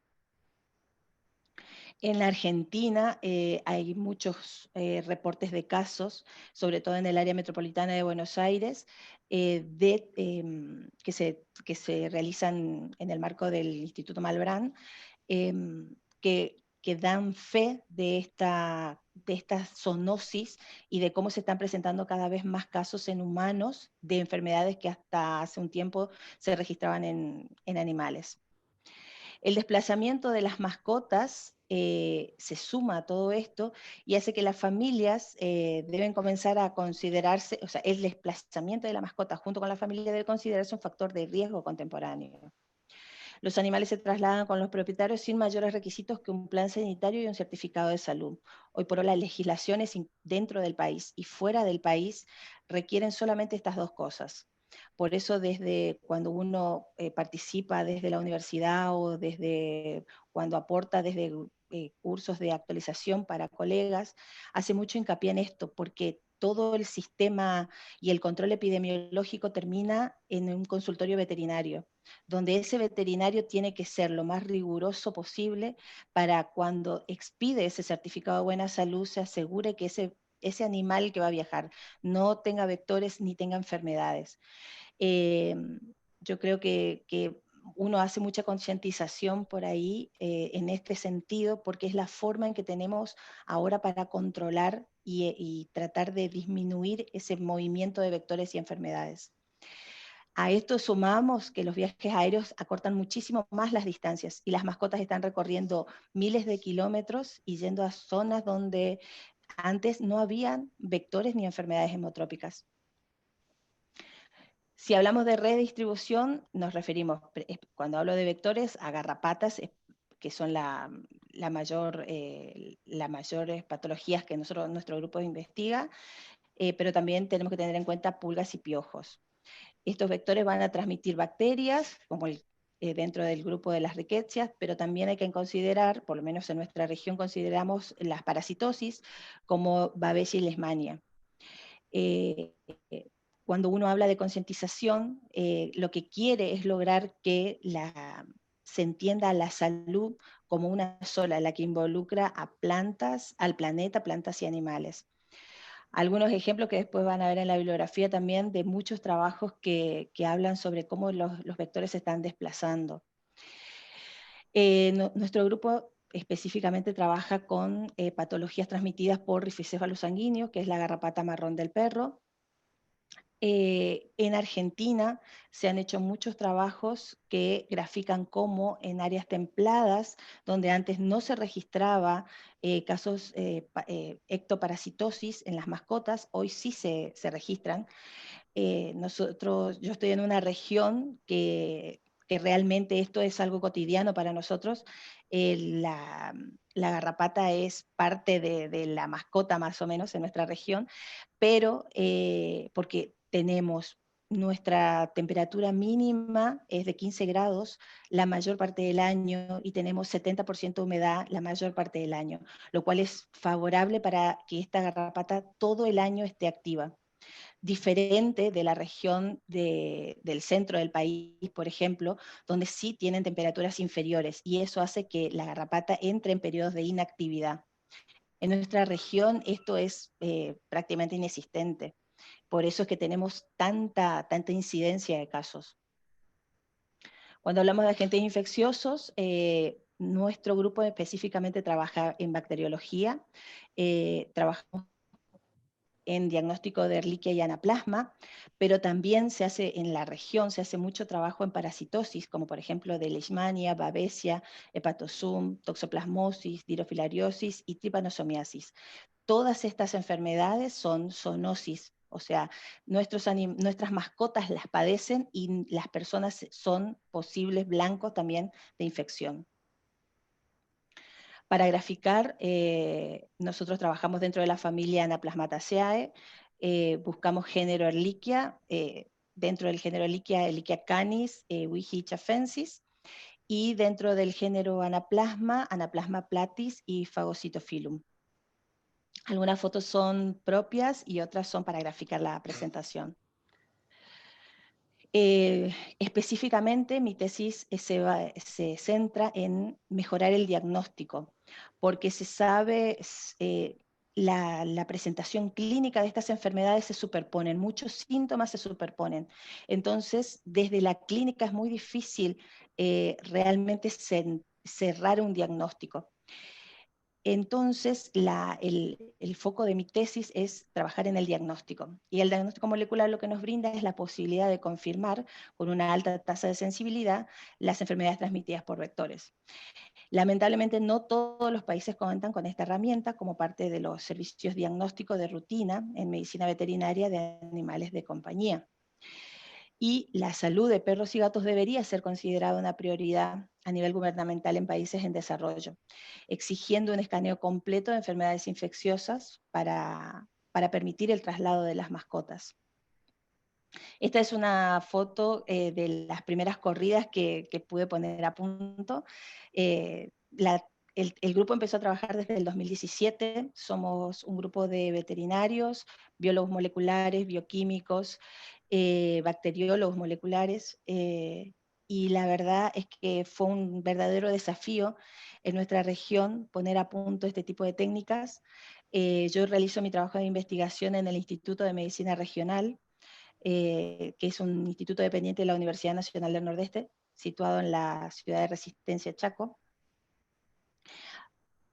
En la Argentina hay muchos reportes de casos, sobre todo en el área metropolitana de Buenos Aires, que se realizan en el marco del Instituto Malbrán, que dan fe de esta zoonosis y de cómo se están presentando cada vez más casos en humanos de enfermedades que hasta hace un tiempo se registraban en animales. El desplazamiento de las mascotas se suma a todo esto y hace que las familias deben comenzar a considerarse, o sea, el desplazamiento de la mascota junto con la familia debe considerarse un factor de riesgo contemporáneo. Los animales se trasladan con los propietarios sin mayores requisitos que un plan sanitario y un certificado de salud. Hoy por hoy las legislaciones dentro del país y fuera del país requieren solamente estas dos cosas. Por eso desde cuando uno participa desde la universidad o desde cuando aporta desde cursos de actualización para colegas, hace mucho hincapié en esto, porque todo el sistema y el control epidemiológico termina en un consultorio veterinario, donde ese veterinario tiene que ser lo más riguroso posible para cuando expide ese certificado de buena salud se asegure que ese animal que va a viajar no tenga vectores ni tenga enfermedades. Yo creo que uno hace mucha concientización por ahí en este sentido, porque es la forma en que tenemos ahora para controlar y tratar de disminuir ese movimiento de vectores y enfermedades. A esto sumamos que los viajes aéreos acortan muchísimo más las distancias y las mascotas están recorriendo miles de kilómetros y yendo a zonas donde antes no habían vectores ni enfermedades hemotrópicas. Si hablamos de redistribución, nos referimos, cuando hablo de vectores, a garrapatas, que son las mayores patologías que nuestro grupo investiga, pero también tenemos que tener en cuenta pulgas y piojos. Estos vectores van a transmitir bacterias, como dentro del grupo de las rickettsias, pero también hay que considerar, por lo menos en nuestra región consideramos las parasitosis, como Babesia y Leishmania. Cuando uno habla de concientización, lo que quiere es lograr que se entienda la salud como una sola, la que involucra a plantas, al planeta, plantas y animales. Algunos ejemplos que después van a ver en la bibliografía también de muchos trabajos que hablan sobre cómo los vectores se están desplazando. Nuestro grupo específicamente trabaja con patologías transmitidas por rifocéfalo sanguíneo, que es la garrapata marrón del perro. En Argentina se han hecho muchos trabajos que grafican cómo en áreas templadas, donde antes no se registraba casos ectoparasitosis en las mascotas, hoy sí se registran. Yo estoy en una región que realmente esto es algo cotidiano para nosotros. La garrapata es parte de la mascota más o menos en nuestra región, pero porque tenemos nuestra temperatura mínima es de 15 grados la mayor parte del año y tenemos 70% de humedad la mayor parte del año, lo cual es favorable para que esta garrapata todo el año esté activa. Diferente de la región del centro del país, por ejemplo, donde sí tienen temperaturas inferiores y eso hace que la garrapata entre en periodos de inactividad. En nuestra región esto es prácticamente inexistente. Por eso es que tenemos tanta incidencia de casos. Cuando hablamos de agentes infecciosos, nuestro grupo específicamente trabaja en bacteriología, trabajamos en diagnóstico de Ehrlichia y anaplasma, pero también se hace en la región, se hace mucho trabajo en parasitosis, como por ejemplo de Leishmania, Babesia, Hepatosum, Toxoplasmosis, Dirofilariosis y Trypanosomiasis. Todas estas enfermedades son zoonosis, o sea, nuestras mascotas las padecen y las personas son posibles blancos también de infección. Para graficar, nosotros trabajamos dentro de la familia Anaplasmataceae, buscamos género Ehrlichia, dentro del género Ehrlichia canis, Wihi chafensis, y dentro del género Anaplasma, Anaplasma platis y Phagocytophilum. Algunas fotos son propias y otras son para graficar la presentación. Específicamente mi tesis se centra en mejorar el diagnóstico, porque se sabe, la presentación clínica de estas enfermedades se superponen, muchos síntomas se superponen. Entonces, desde la clínica es muy difícil realmente cerrar un diagnóstico. Entonces, el foco de mi tesis es trabajar en el diagnóstico. Y el diagnóstico molecular lo que nos brinda es la posibilidad de confirmar con una alta tasa de sensibilidad las enfermedades transmitidas por vectores. Lamentablemente no todos los países cuentan con esta herramienta como parte de los servicios diagnósticos de rutina en medicina veterinaria de animales de compañía. Y la salud de perros y gatos debería ser considerada una prioridad a nivel gubernamental en países en desarrollo, exigiendo un escaneo completo de enfermedades infecciosas para permitir el traslado de las mascotas. Esta es una foto de las primeras corridas que pude poner a punto. El grupo empezó a trabajar desde el 2017, somos un grupo de veterinarios, biólogos moleculares, bioquímicos, bacteriólogos moleculares, y la verdad es que fue un verdadero desafío en nuestra región poner a punto este tipo de técnicas. Yo realizo mi trabajo de investigación en el Instituto de Medicina Regional, que es un instituto dependiente de la Universidad Nacional del Nordeste, situado en la ciudad de Resistencia, Chaco.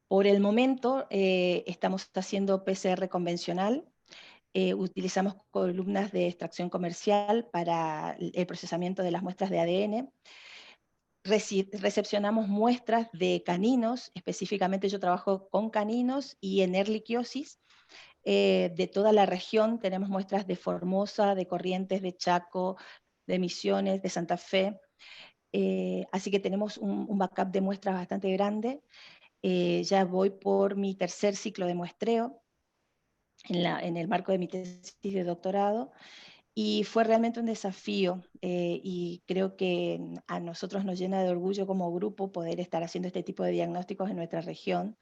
Por el momento estamos haciendo PCR convencional, utilizamos columnas de extracción comercial para el procesamiento de las muestras de ADN, recepcionamos muestras de caninos, específicamente yo trabajo con caninos y en ehrlichiosis, de toda la región, tenemos muestras de Formosa, de Corrientes, de Chaco, de Misiones, de Santa Fe, así que tenemos un backup de muestras bastante grande. Ya voy por mi tercer ciclo de muestreo en el marco de mi tesis de doctorado, y fue realmente un desafío, y creo que a nosotros nos llena de orgullo como grupo poder estar haciendo este tipo de diagnósticos en nuestra región,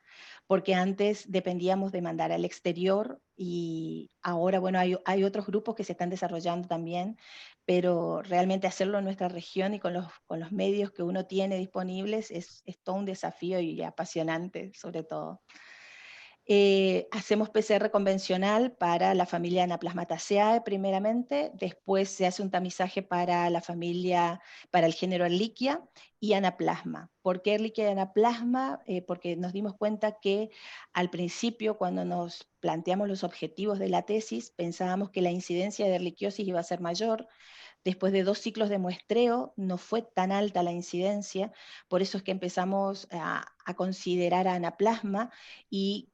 porque antes dependíamos de mandar al exterior y ahora, bueno, hay otros grupos que se están desarrollando también, pero realmente hacerlo en nuestra región y con los medios que uno tiene disponibles es todo un desafío y apasionante sobre todo. Hacemos PCR convencional para la familia Anaplasmataceae primeramente, después se hace un tamizaje para la familia, para el género Ehrlichia y Anaplasma. ¿Por qué Ehrlichia y Anaplasma? Porque nos dimos cuenta que al principio, cuando nos planteamos los objetivos de la tesis, pensábamos que la incidencia de Ehrlichiosis iba a ser mayor. Después de 2 ciclos de muestreo no fue tan alta la incidencia, por eso es que empezamos a considerar a Anaplasma y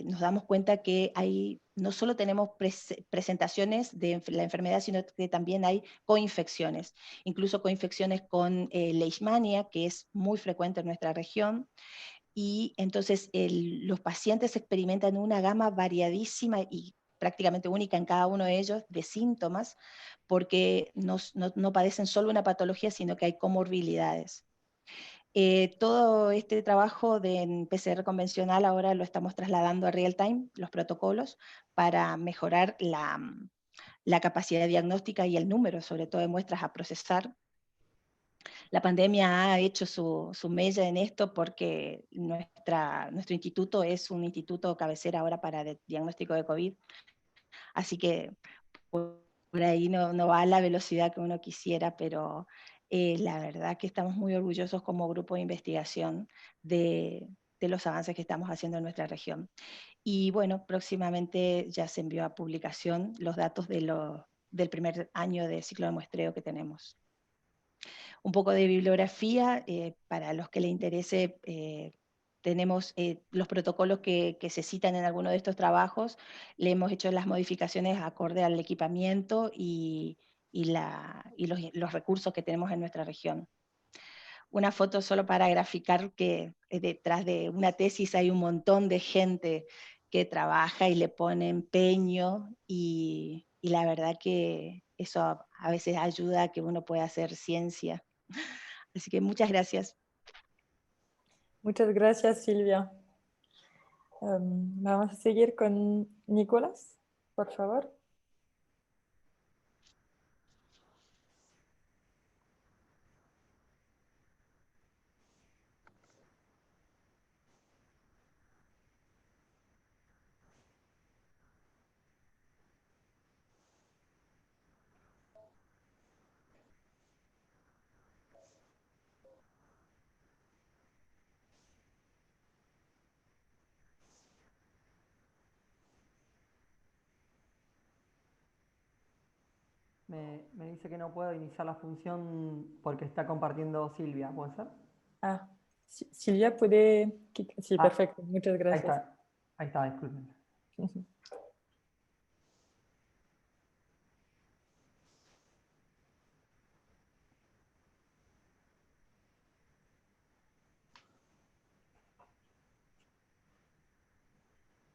nos damos cuenta que no solo tenemos presentaciones de la enfermedad, sino que también hay coinfecciones, incluso coinfecciones con Leishmania, que es muy frecuente en nuestra región. Y entonces los pacientes experimentan una gama variadísima y prácticamente única en cada uno de ellos de síntomas, porque no padecen solo una patología, sino que hay comorbilidades. Todo este trabajo de PCR convencional ahora lo estamos trasladando a real time, los protocolos, para mejorar la capacidad diagnóstica y el número, sobre todo, de muestras a procesar. La pandemia ha hecho su mella en esto porque nuestro instituto es un instituto cabecera ahora para el diagnóstico de COVID, así que por ahí no va a la velocidad que uno quisiera, pero la verdad que estamos muy orgullosos como grupo de investigación de los avances que estamos haciendo en nuestra región. Y bueno, próximamente ya se envió a publicación los datos del primer año de ciclo de muestreo que tenemos. Un poco de bibliografía, para los que les interese, tenemos los protocolos que se citan en alguno de estos trabajos, le hemos hecho las modificaciones acorde al equipamiento y los recursos que tenemos en nuestra región. Una foto solo para graficar que detrás de una tesis hay un montón de gente que trabaja y le pone empeño y la verdad que eso a veces ayuda a que uno pueda hacer ciencia. Así que muchas gracias. Muchas gracias, Silvia. Vamos a seguir con Nicolás, por favor. Me dice que no puedo iniciar la función porque está compartiendo Silvia, ¿puede ser? Ah, Silvia puede... Sí, Ah, perfecto, muchas gracias. Ahí está, disculpen.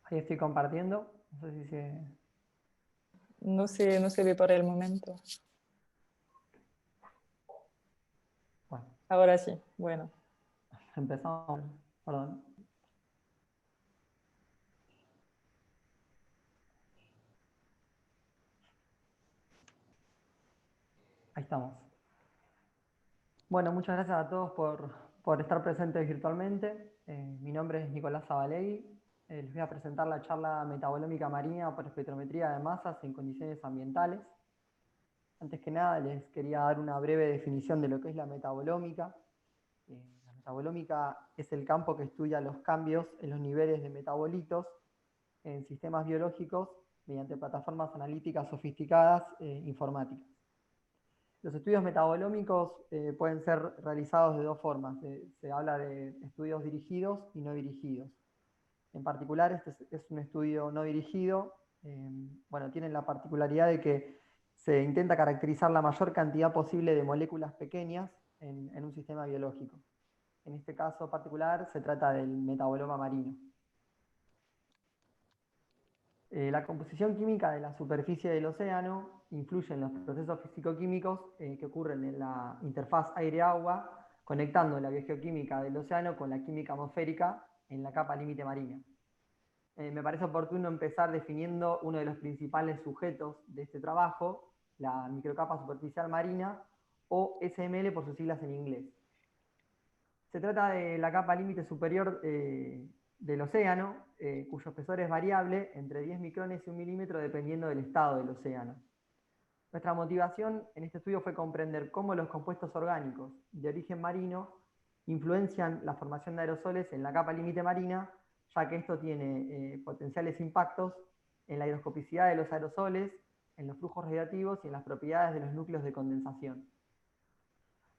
Ahí estoy compartiendo, no sé si se... No se ve por el momento. Bueno, Ahora sí, bueno. empezamos, perdón. Ahí estamos. Bueno, muchas gracias a todos por estar presentes virtualmente. Mi nombre es Nicolás Zabalegui. Les voy a presentar la charla Metabolómica marina por espectrometría de masas en condiciones ambientales. Antes que nada, les quería dar una breve definición de lo que es la metabolómica. La metabolómica es el campo que estudia los cambios en los niveles de metabolitos en sistemas biológicos mediante plataformas analíticas sofisticadas informáticas. Los estudios metabolómicos pueden ser realizados de dos formas. Se habla de estudios dirigidos y no dirigidos. En particular, este es un estudio no dirigido. Bueno, tiene la particularidad de que se intenta caracterizar la mayor cantidad posible de moléculas pequeñas en un sistema biológico. En este caso particular se trata del metaboloma marino. La composición química de la superficie del océano influye en los procesos físico-químicos que ocurren en la interfaz aire-agua, conectando la biogeoquímica del océano con la química atmosférica en la capa límite marina. Me parece oportuno empezar definiendo uno de los principales sujetos de este trabajo, la microcapa superficial marina, o SML por sus siglas en inglés. Se trata de la capa límite superior del océano, cuyo espesor es variable entre 10 micrones y 1 milímetro dependiendo del estado del océano. Nuestra motivación en este estudio fue comprender cómo los compuestos orgánicos de origen marino influencian la formación de aerosoles en la capa límite marina, ya que esto tiene potenciales impactos en la higroscopicidad de los aerosoles, en los flujos radiactivos y en las propiedades de los núcleos de condensación.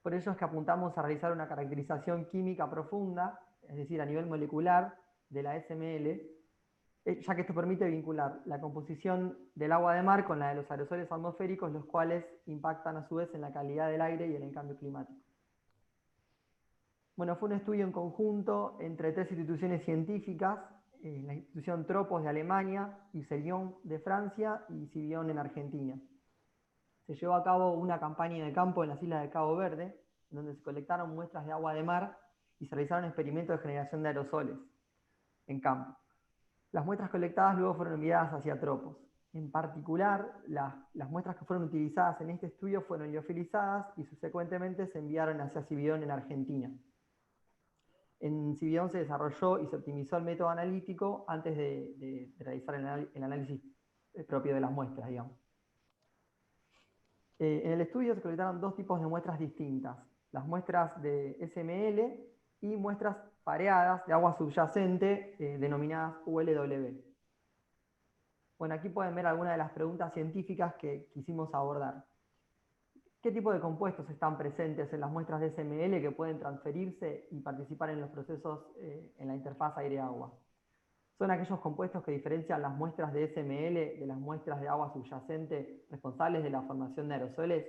Por ello es que apuntamos a realizar una caracterización química profunda, es decir, a nivel molecular, de la SML, ya que esto permite vincular la composición del agua de mar con la de los aerosoles atmosféricos, los cuales impactan a su vez en la calidad del aire y en el cambio climático. Bueno, fue un estudio en conjunto entre 3 instituciones científicas, la institución Tropos de Alemania, Iselion de Francia y Civion en Argentina. Se llevó a cabo una campaña de campo en las islas de Cabo Verde, donde se colectaron muestras de agua de mar y se realizaron experimentos de generación de aerosoles en campo. Las muestras colectadas luego fueron enviadas hacia Tropos. En particular, las muestras que fueron utilizadas en este estudio fueron liofilizadas y subsecuentemente se enviaron hacia Civion en Argentina. En Civion se desarrolló y se optimizó el método analítico antes de realizar el análisis propio de las muestras, digamos. En el estudio se colectaron 2 tipos de muestras distintas, las muestras de SML y muestras pareadas de agua subyacente denominadas ULW. Bueno, aquí pueden ver algunas de las preguntas científicas que quisimos abordar. ¿Qué tipo de compuestos están presentes en las muestras de SML que pueden transferirse y participar en los procesos en la interfaz aire-agua? ¿Son aquellos compuestos que diferencian las muestras de SML de las muestras de agua subyacente responsables de la formación de aerosoles?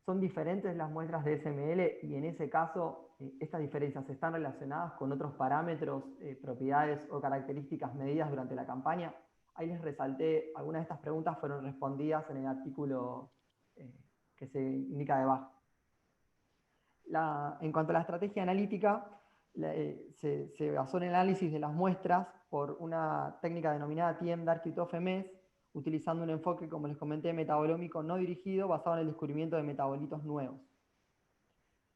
¿Son diferentes las muestras de SML y en ese caso estas diferencias están relacionadas con otros parámetros, propiedades o características medidas durante la campaña? Ahí les resalté, algunas de estas preguntas fueron respondidas en el artículo que se indica debajo. En cuanto a la estrategia analítica, se basó en el análisis de las muestras por una técnica denominada TM-DART-QTOF-MS, utilizando un enfoque, como les comenté, metabolómico no dirigido, basado en el descubrimiento de metabolitos nuevos.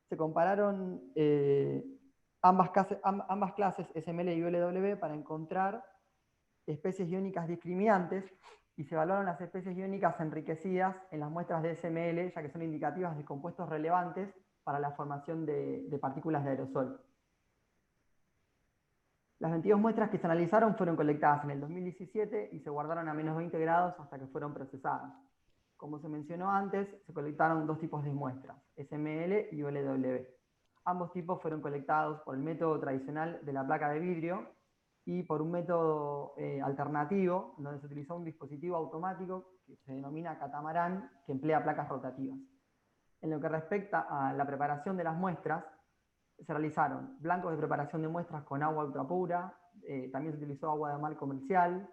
Se compararon ambas clases SML y ULW para encontrar especies iónicas discriminantes y se evaluaron las especies iónicas enriquecidas en las muestras de SML, ya que son indicativas de compuestos relevantes para la formación de partículas de aerosol. Las 22 muestras que se analizaron fueron colectadas en el 2017 y se guardaron a menos 20 grados hasta que fueron procesadas. Como se mencionó antes, se colectaron 2 tipos de muestras, SML y ULW. Ambos tipos fueron colectados por el método tradicional de la placa de vidrio y por un método alternativo, donde se utilizó un dispositivo automático que se denomina catamarán, que emplea placas rotativas. En lo que respecta a la preparación de las muestras, se realizaron blancos de preparación de muestras con agua ultrapura, también se utilizó agua de mar comercial,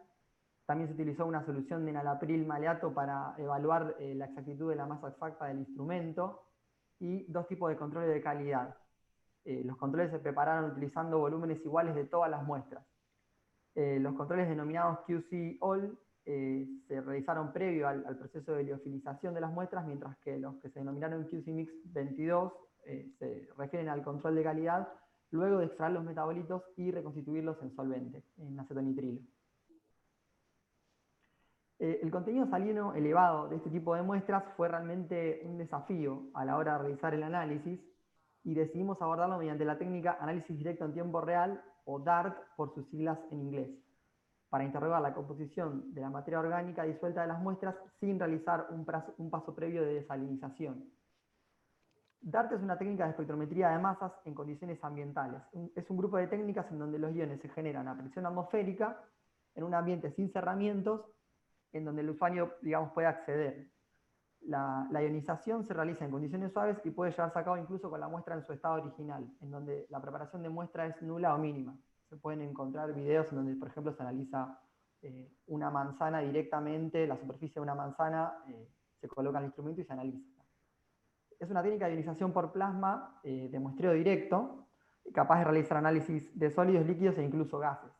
también se utilizó una solución de enalapril maleato para evaluar la exactitud de la masa exacta del instrumento, y 2 tipos de controles de calidad. Los controles se prepararon utilizando volúmenes iguales de todas las muestras. Los controles denominados QC-All se realizaron previo al proceso de liofilización de las muestras, mientras que los que se denominaron QC-Mix 22 se refieren al control de calidad luego de extraer los metabolitos y reconstituirlos en solvente, en acetonitrilo. El contenido salino elevado de este tipo de muestras fue realmente un desafío a la hora de realizar el análisis y decidimos abordarlo mediante la técnica análisis directo en tiempo real, o DART por sus siglas en inglés, para interrogar la composición de la materia orgánica disuelta de las muestras sin realizar un paso previo de desalinización. DART es una técnica de espectrometría de masas en condiciones ambientales. Es un grupo de técnicas en donde los iones se generan a presión atmosférica en un ambiente sin cerramientos, en donde el usuario, digamos, puede acceder. La ionización se realiza en condiciones suaves y puede llevarse a cabo incluso con la muestra en su estado original, en donde la preparación de muestra es nula o mínima. Se pueden encontrar videos en donde, por ejemplo, se analiza una manzana directamente, la superficie de una manzana, se coloca el instrumento y se analiza. Es una técnica de ionización por plasma de muestreo directo, capaz de realizar análisis de sólidos, líquidos e incluso gases.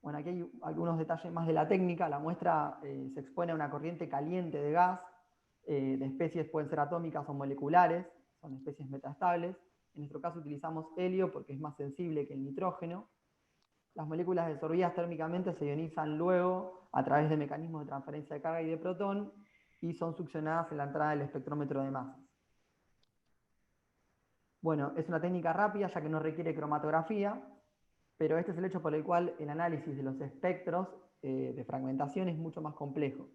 Bueno, aquí hay algunos detalles más de la técnica. La muestra se expone a una corriente caliente de gas, de especies pueden ser atómicas o moleculares, son especies metaestables. En nuestro caso utilizamos helio porque es más sensible que el nitrógeno. Las moléculas desorbidas térmicamente se ionizan luego a través de mecanismos de transferencia de carga y de protón y son succionadas en la entrada del espectrómetro de masas. Bueno, es una técnica rápida ya que no requiere cromatografía, pero este es el hecho por el cual el análisis de los espectros de fragmentación es mucho más complejo.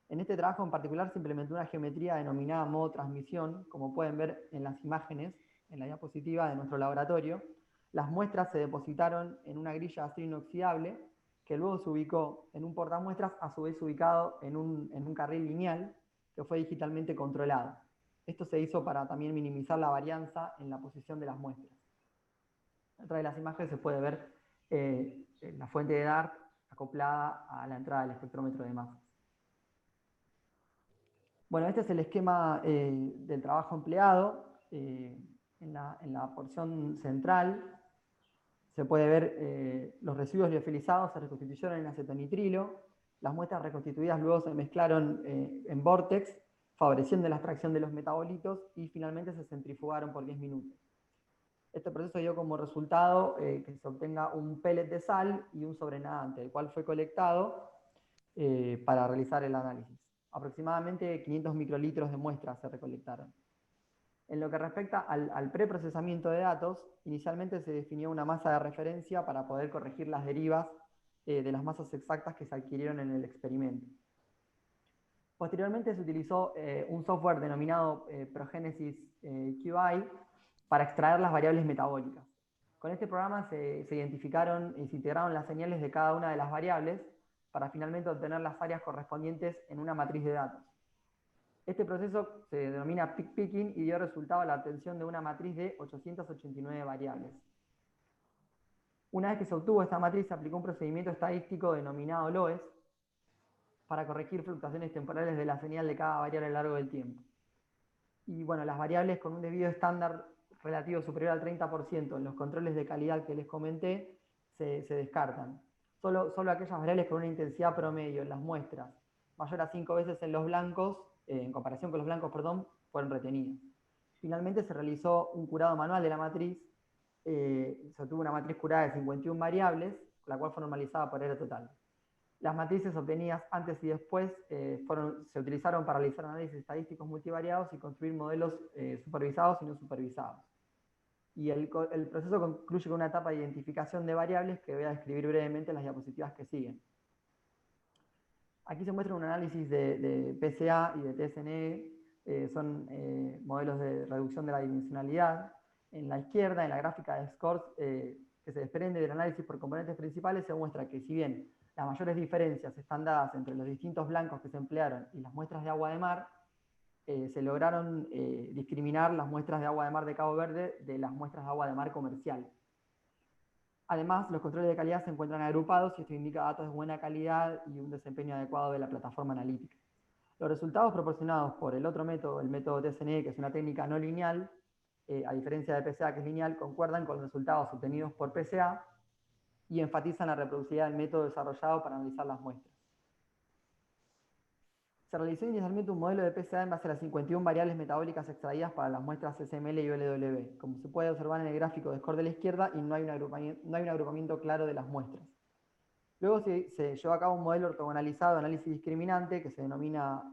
En este trabajo en particular se implementó una geometría denominada modo transmisión, como pueden ver en las imágenes, en la diapositiva de nuestro laboratorio. Las muestras se depositaron en una grilla de acero inoxidable, que luego se ubicó en un portamuestras, a su vez ubicado en un carril lineal, que fue digitalmente controlado. Esto se hizo para también minimizar la varianza en la posición de las muestras. Otra de las imágenes se puede ver la fuente de DART acoplada a la entrada del espectrómetro de masas. Bueno, este es el esquema del trabajo empleado. En la porción central se puede ver los residuos liofilizados se reconstituyeron en acetonitrilo. Las muestras reconstituidas luego se mezclaron en vórtex, favoreciendo la extracción de los metabolitos y finalmente se centrifugaron por 10 minutos. Este proceso dio como resultado que se obtenga un pellet de sal y un sobrenadante, el cual fue colectado para realizar el análisis. Aproximadamente 500 microlitros de muestras se recolectaron. En lo que respecta al preprocesamiento de datos, inicialmente se definió una masa de referencia para poder corregir las derivas de las masas exactas que se adquirieron en el experimento. Posteriormente se utilizó un software denominado Progenesis QI para extraer las variables metabólicas. Con este programa se identificaron y se integraron las señales de cada una de las variables para finalmente obtener las áreas correspondientes en una matriz de datos. Este proceso se denomina pick picking y dio resultado a la obtención de una matriz de 889 variables. Una vez que se obtuvo esta matriz, se aplicó un procedimiento estadístico denominado LOES para corregir fluctuaciones temporales de la señal de cada variable a lo largo del tiempo. Y bueno, las variables con un desvío estándar relativo superior al 30% en los controles de calidad que les comenté se descartan. Solo aquellas variables con una intensidad promedio en las muestras mayor a 5 veces en los blancos, en comparación con los blancos, perdón, fueron retenidas. Finalmente se realizó un curado manual de la matriz, se obtuvo una matriz curada de 51 variables, la cual fue normalizada por R total. Las matrices obtenidas antes y después se utilizaron para realizar análisis estadísticos multivariados y construir modelos supervisados y no supervisados. Y el proceso concluye con una etapa de identificación de variables que voy a describir brevemente en las diapositivas que siguen. Aquí se muestra un análisis de PCA y de TSNE, son modelos de reducción de la dimensionalidad. En la izquierda, en la gráfica de scores que se desprende del análisis por componentes principales, se muestra que si bien las mayores diferencias están dadas entre los distintos blancos que se emplearon y las muestras de agua de mar, se lograron discriminar las muestras de agua de mar de Cabo Verde de las muestras de agua de mar comercial. Además, los controles de calidad se encuentran agrupados y esto indica datos de buena calidad y un desempeño adecuado de la plataforma analítica. Los resultados proporcionados por el otro método, el método TSNE, que es una técnica no lineal, a diferencia de PCA, que es lineal, concuerdan con los resultados obtenidos por PCA y enfatizan la reproducibilidad del método desarrollado para analizar las muestras. Se realizó inicialmente un modelo de PCA en base a las 51 variables metabólicas extraídas para las muestras SML y OLW, como se puede observar en el gráfico de score de la izquierda, y no hay un agrupamiento claro de las muestras. Luego se llevó a cabo un modelo ortogonalizado de análisis discriminante que se denomina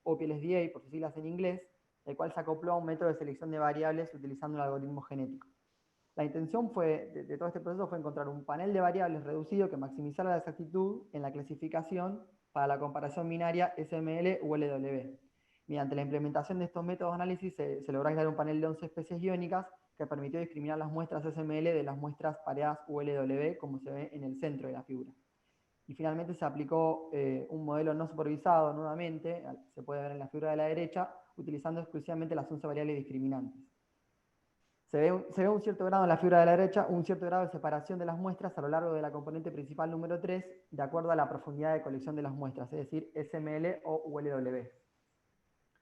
OPLSDA, por sus siglas en inglés, el cual se acopló a un método de selección de variables utilizando un algoritmo genético. La intención de todo este proceso fue encontrar un panel de variables reducido que maximizara la exactitud en la clasificación para la comparación binaria SML u LW. Mediante la implementación de estos métodos de análisis se logró aislar un panel de 11 especies iónicas que permitió discriminar las muestras SML de las muestras pareadas ULW, como se ve en el centro de la figura. Y finalmente se aplicó un modelo no supervisado nuevamente, se puede ver en la figura de la derecha, utilizando exclusivamente las 11 variables discriminantes. Se ve un cierto grado en la figura de la derecha, un cierto grado de separación de las muestras a lo largo de la componente principal número 3, de acuerdo a la profundidad de colección de las muestras, es decir, SML o ULW.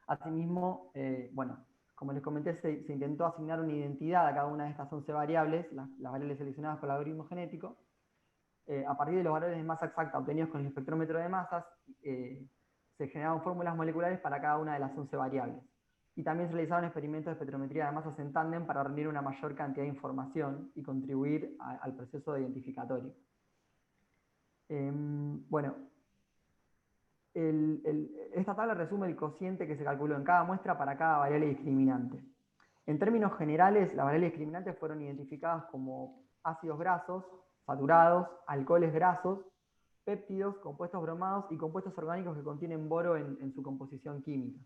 Asimismo, bueno, como les comenté, se intentó asignar una identidad a cada una de estas 11 variables, las variables seleccionadas por el algoritmo genético. A partir de los valores de masa exacta obtenidos con el espectrómetro de masas, se generaron fórmulas moleculares para cada una de las 11 variables. y también se realizaron experimentos de espectrometría de masas en tándem para reunir una mayor cantidad de información y contribuir al proceso identificatorio. Bueno, esta tabla resume el cociente que se calculó en cada muestra para cada variable discriminante. En términos generales, las variables discriminantes fueron identificadas como ácidos grasos, saturados, alcoholes grasos, péptidos, compuestos bromados y compuestos orgánicos que contienen boro en su composición química.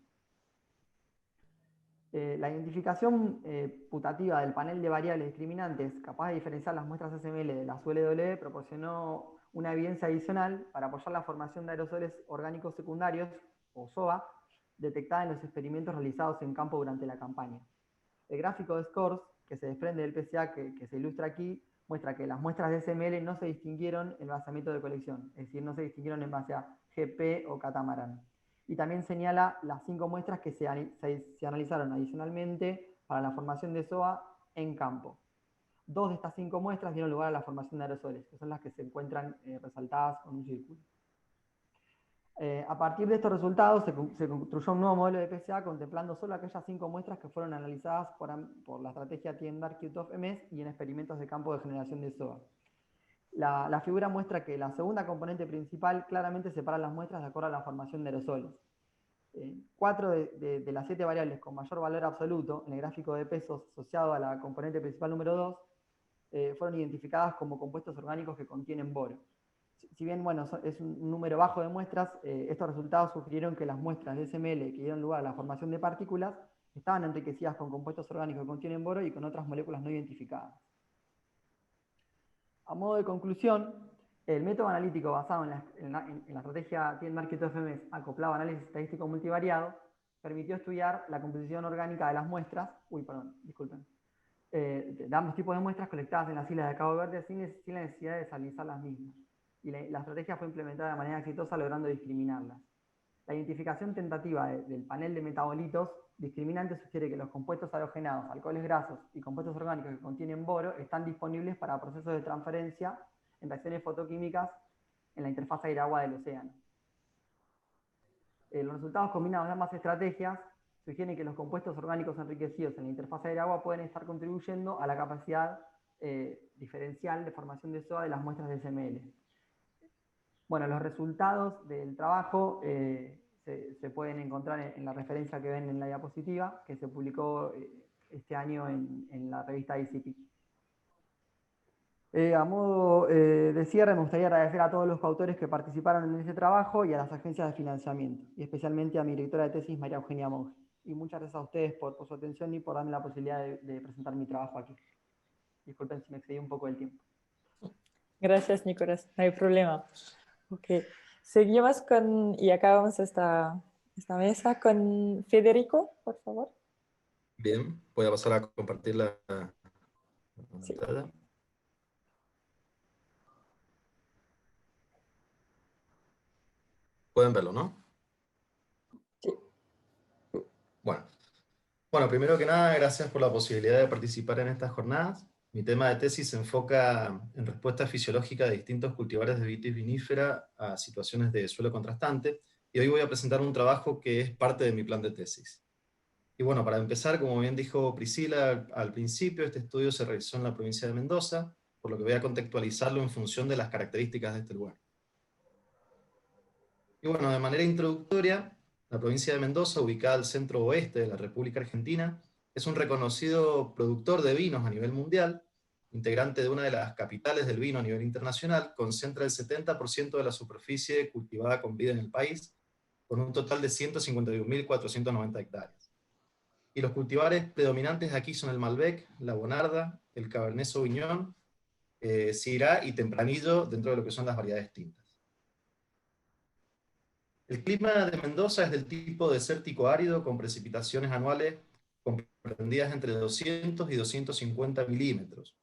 La identificación putativa del panel de variables discriminantes capaz de diferenciar las muestras SML de las ULW proporcionó una evidencia adicional para apoyar la formación de aerosoles orgánicos secundarios, o SOA, detectada en los experimentos realizados en campo durante la campaña. El gráfico de scores, que se desprende del PCA que se ilustra aquí, muestra que las muestras de SML no se distinguieron en el vaciamiento de colección, es decir, no se distinguieron en base a GP o catamarán. Y también señala las 5 muestras que se analizaron adicionalmente para la formación de SOA en campo. 2 de estas 5 muestras dieron lugar a la formación de aerosoles, que son las que se encuentran resaltadas con un círculo. A partir de estos resultados se construyó un nuevo modelo de PCA contemplando solo aquellas 5 muestras que fueron analizadas por la estrategia TM-DARK QTOF-MS y en experimentos de campo de generación de SOA. La figura muestra que la segunda componente principal claramente separa las muestras de acuerdo a la formación de aerosoles. 4 de las 7 variables con mayor valor absoluto en el gráfico de pesos asociado a la componente principal número 2 fueron identificadas como compuestos orgánicos que contienen boro. Si bien bueno, es un número bajo de muestras, estos resultados sugirieron que las muestras de SML que dieron lugar a la formación de partículas estaban enriquecidas con compuestos orgánicos que contienen boro y con otras moléculas no identificadas. A modo de conclusión, el método analítico basado en la estrategia TM-DARK QTOF-MS acoplado a análisis estadístico multivariado permitió estudiar la composición orgánica de las muestras, de ambos tipos de muestras colectadas en las islas de Cabo Verde sin la necesidad de salinizar las mismas. Y la estrategia fue implementada de manera exitosa logrando discriminarlas. La identificación tentativa del panel de metabolitos discriminantes sugiere que los compuestos halogenados, alcoholes grasos y compuestos orgánicos que contienen boro están disponibles para procesos de transferencia en reacciones fotoquímicas en la interfaz aire-agua del océano. Los resultados combinados de ambas estrategias sugieren que los compuestos orgánicos enriquecidos en la interfaz aire-agua pueden estar contribuyendo a la capacidad diferencial de formación de SOA de las muestras de SML. Bueno, los resultados del trabajo se pueden encontrar en la referencia que ven en la diapositiva, que se publicó este año en la revista ICP. A modo de cierre, me gustaría agradecer a todos los coautores que participaron en este trabajo y a las agencias de financiamiento, y especialmente a mi directora de tesis, María Eugenia Monge. Y muchas gracias a ustedes por su atención y por darme la posibilidad de presentar mi trabajo aquí. Disculpen si me excedí un poco del tiempo. Gracias, Nicolás, no hay problema. Okay. Seguimos y acabamos esta mesa con Federico, por favor. Bien, voy a pasar a compartir la pantalla. Sí. Pueden verlo, ¿no? Sí. Bueno, primero que nada, gracias por la posibilidad de participar en estas jornadas. Mi tema de tesis se enfoca en respuesta fisiológica de distintos cultivares de vitis vinífera a situaciones de suelo contrastante, y hoy voy a presentar un trabajo que es parte de mi plan de tesis. Y bueno, para empezar, como bien dijo Priscila al principio, este estudio se realizó en la provincia de Mendoza, por lo que voy a contextualizarlo en función de las características de este lugar. Y bueno, de manera introductoria, la provincia de Mendoza, ubicada al centro oeste de la República Argentina, es un reconocido productor de vinos a nivel mundial, integrante de una de las capitales del vino a nivel internacional, concentra el 70% de la superficie cultivada con vid en el país, con un total de 151.490 hectáreas. Y los cultivares predominantes aquí son el Malbec, la Bonarda, el Cabernet Sauvignon, Syrah y Tempranillo, dentro de lo que son las variedades tintas. El clima de Mendoza es del tipo desértico árido, con precipitaciones anuales comprendidas entre 200 y 250 milímetros,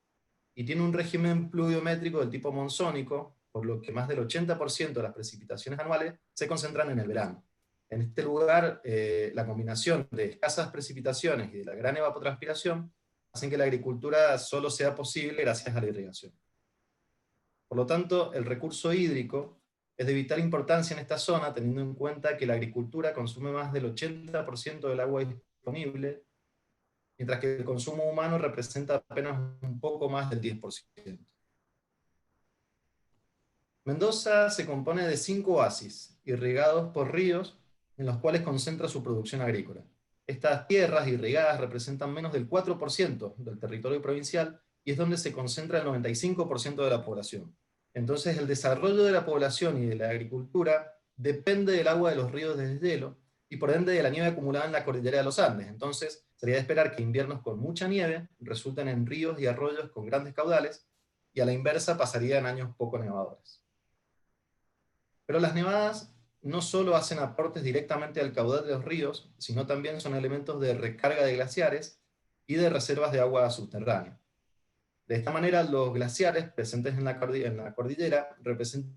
y tiene un régimen pluviométrico del tipo monzónico, por lo que más del 80% de las precipitaciones anuales se concentran en el verano. En este lugar, la combinación de escasas precipitaciones y de la gran evapotranspiración hacen que la agricultura solo sea posible gracias a la irrigación. Por lo tanto, el recurso hídrico es de vital importancia en esta zona, teniendo en cuenta que la agricultura consume más del 80% del agua disponible disponible, mientras que el consumo humano representa apenas un poco más del 10%. Mendoza se compone de 5 oasis, irrigados por ríos, en los cuales concentra su producción agrícola. Estas tierras irrigadas representan menos del 4% del territorio provincial y es donde se concentra el 95% de la población. Entonces el desarrollo de la población y de la agricultura depende del agua de los ríos de deshielo y por ende de la nieve acumulada en la cordillera de los Andes. Entonces sería de esperar que inviernos con mucha nieve resulten en ríos y arroyos con grandes caudales, y a la inversa pasaría en años poco nevadores. Pero las nevadas no solo hacen aportes directamente al caudal de los ríos, sino también son elementos de recarga de glaciares y de reservas de agua subterránea. De esta manera, los glaciares presentes en la cordillera representan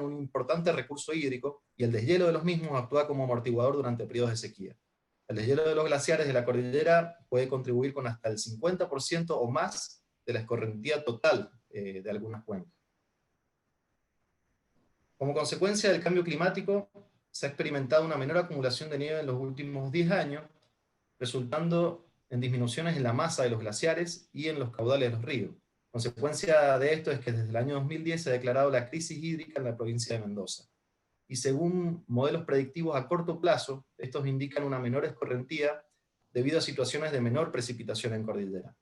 un importante recurso hídrico y el deshielo de los mismos actúa como amortiguador durante periodos de sequía. El deshielo de los glaciares de la cordillera puede contribuir con hasta el 50% o más de la escorrentía total de algunas cuencas. Como consecuencia del cambio climático, se ha experimentado una menor acumulación de nieve en los últimos 10 años, resultando en disminuciones en la masa de los glaciares y en los caudales de los ríos. Consecuencia de esto es que desde el año 2010 se ha declarado la crisis hídrica en la provincia de Mendoza. Y según modelos predictivos a corto plazo, estos indican una menor escorrentía debido a situaciones de menor precipitación en cordillera.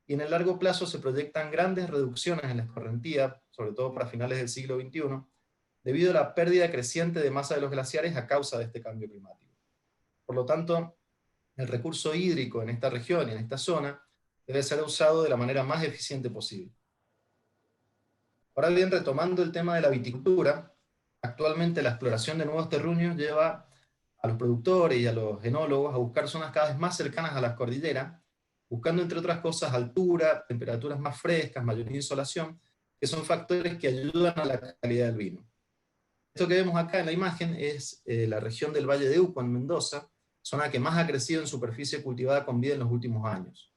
Y en el largo plazo se proyectan grandes reducciones en la escorrentía, sobre todo para finales del siglo XXI, debido a la pérdida creciente de masa de los glaciares a causa de este cambio climático. Por lo tanto, el recurso hídrico en esta región y en esta zona debe ser usado de la manera más eficiente posible. Ahora bien, retomando el tema de la viticultura, actualmente la exploración de nuevos terruños lleva a los productores y a los enólogos a buscar zonas cada vez más cercanas a las cordilleras, buscando entre otras cosas altura, temperaturas más frescas, mayor insolación, que son factores que ayudan a la calidad del vino. Esto que vemos acá en la imagen es la región del Valle de Uco en Mendoza, zona que más ha crecido en superficie cultivada con vid en los últimos años.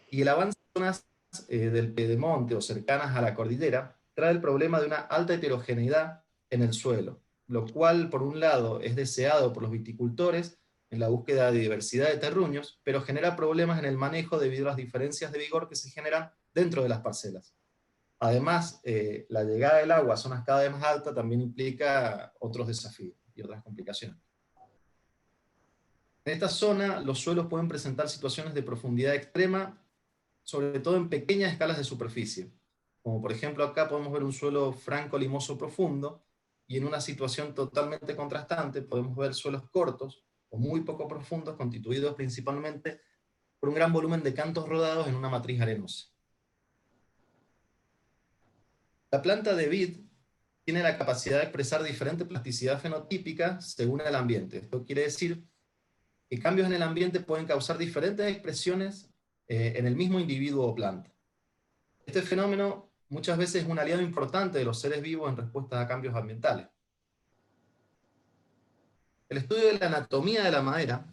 Y el avance de zonas del Pedemonte o cercanas a la cordillera trae el problema de una alta heterogeneidad en el suelo, lo cual por un lado es deseado por los viticultores en la búsqueda de diversidad de terruños, pero genera problemas en el manejo debido a las diferencias de vigor que se generan dentro de las parcelas. Además, la llegada del agua a zonas cada vez más altas también implica otros desafíos y otras complicaciones. En esta zona, los suelos pueden presentar situaciones de profundidad extrema, sobre todo en pequeñas escalas de superficie. Como por ejemplo acá podemos ver un suelo franco-limoso profundo, y en una situación totalmente contrastante podemos ver suelos cortos o muy poco profundos, constituidos principalmente por un gran volumen de cantos rodados en una matriz arenosa. La planta de vid tiene la capacidad de expresar diferente plasticidad fenotípica según el ambiente. Esto quiere decir que cambios en el ambiente pueden causar diferentes expresiones en el mismo individuo o planta. Este fenómeno muchas veces es un aliado importante de los seres vivos en respuesta a cambios ambientales. El estudio de la anatomía de la madera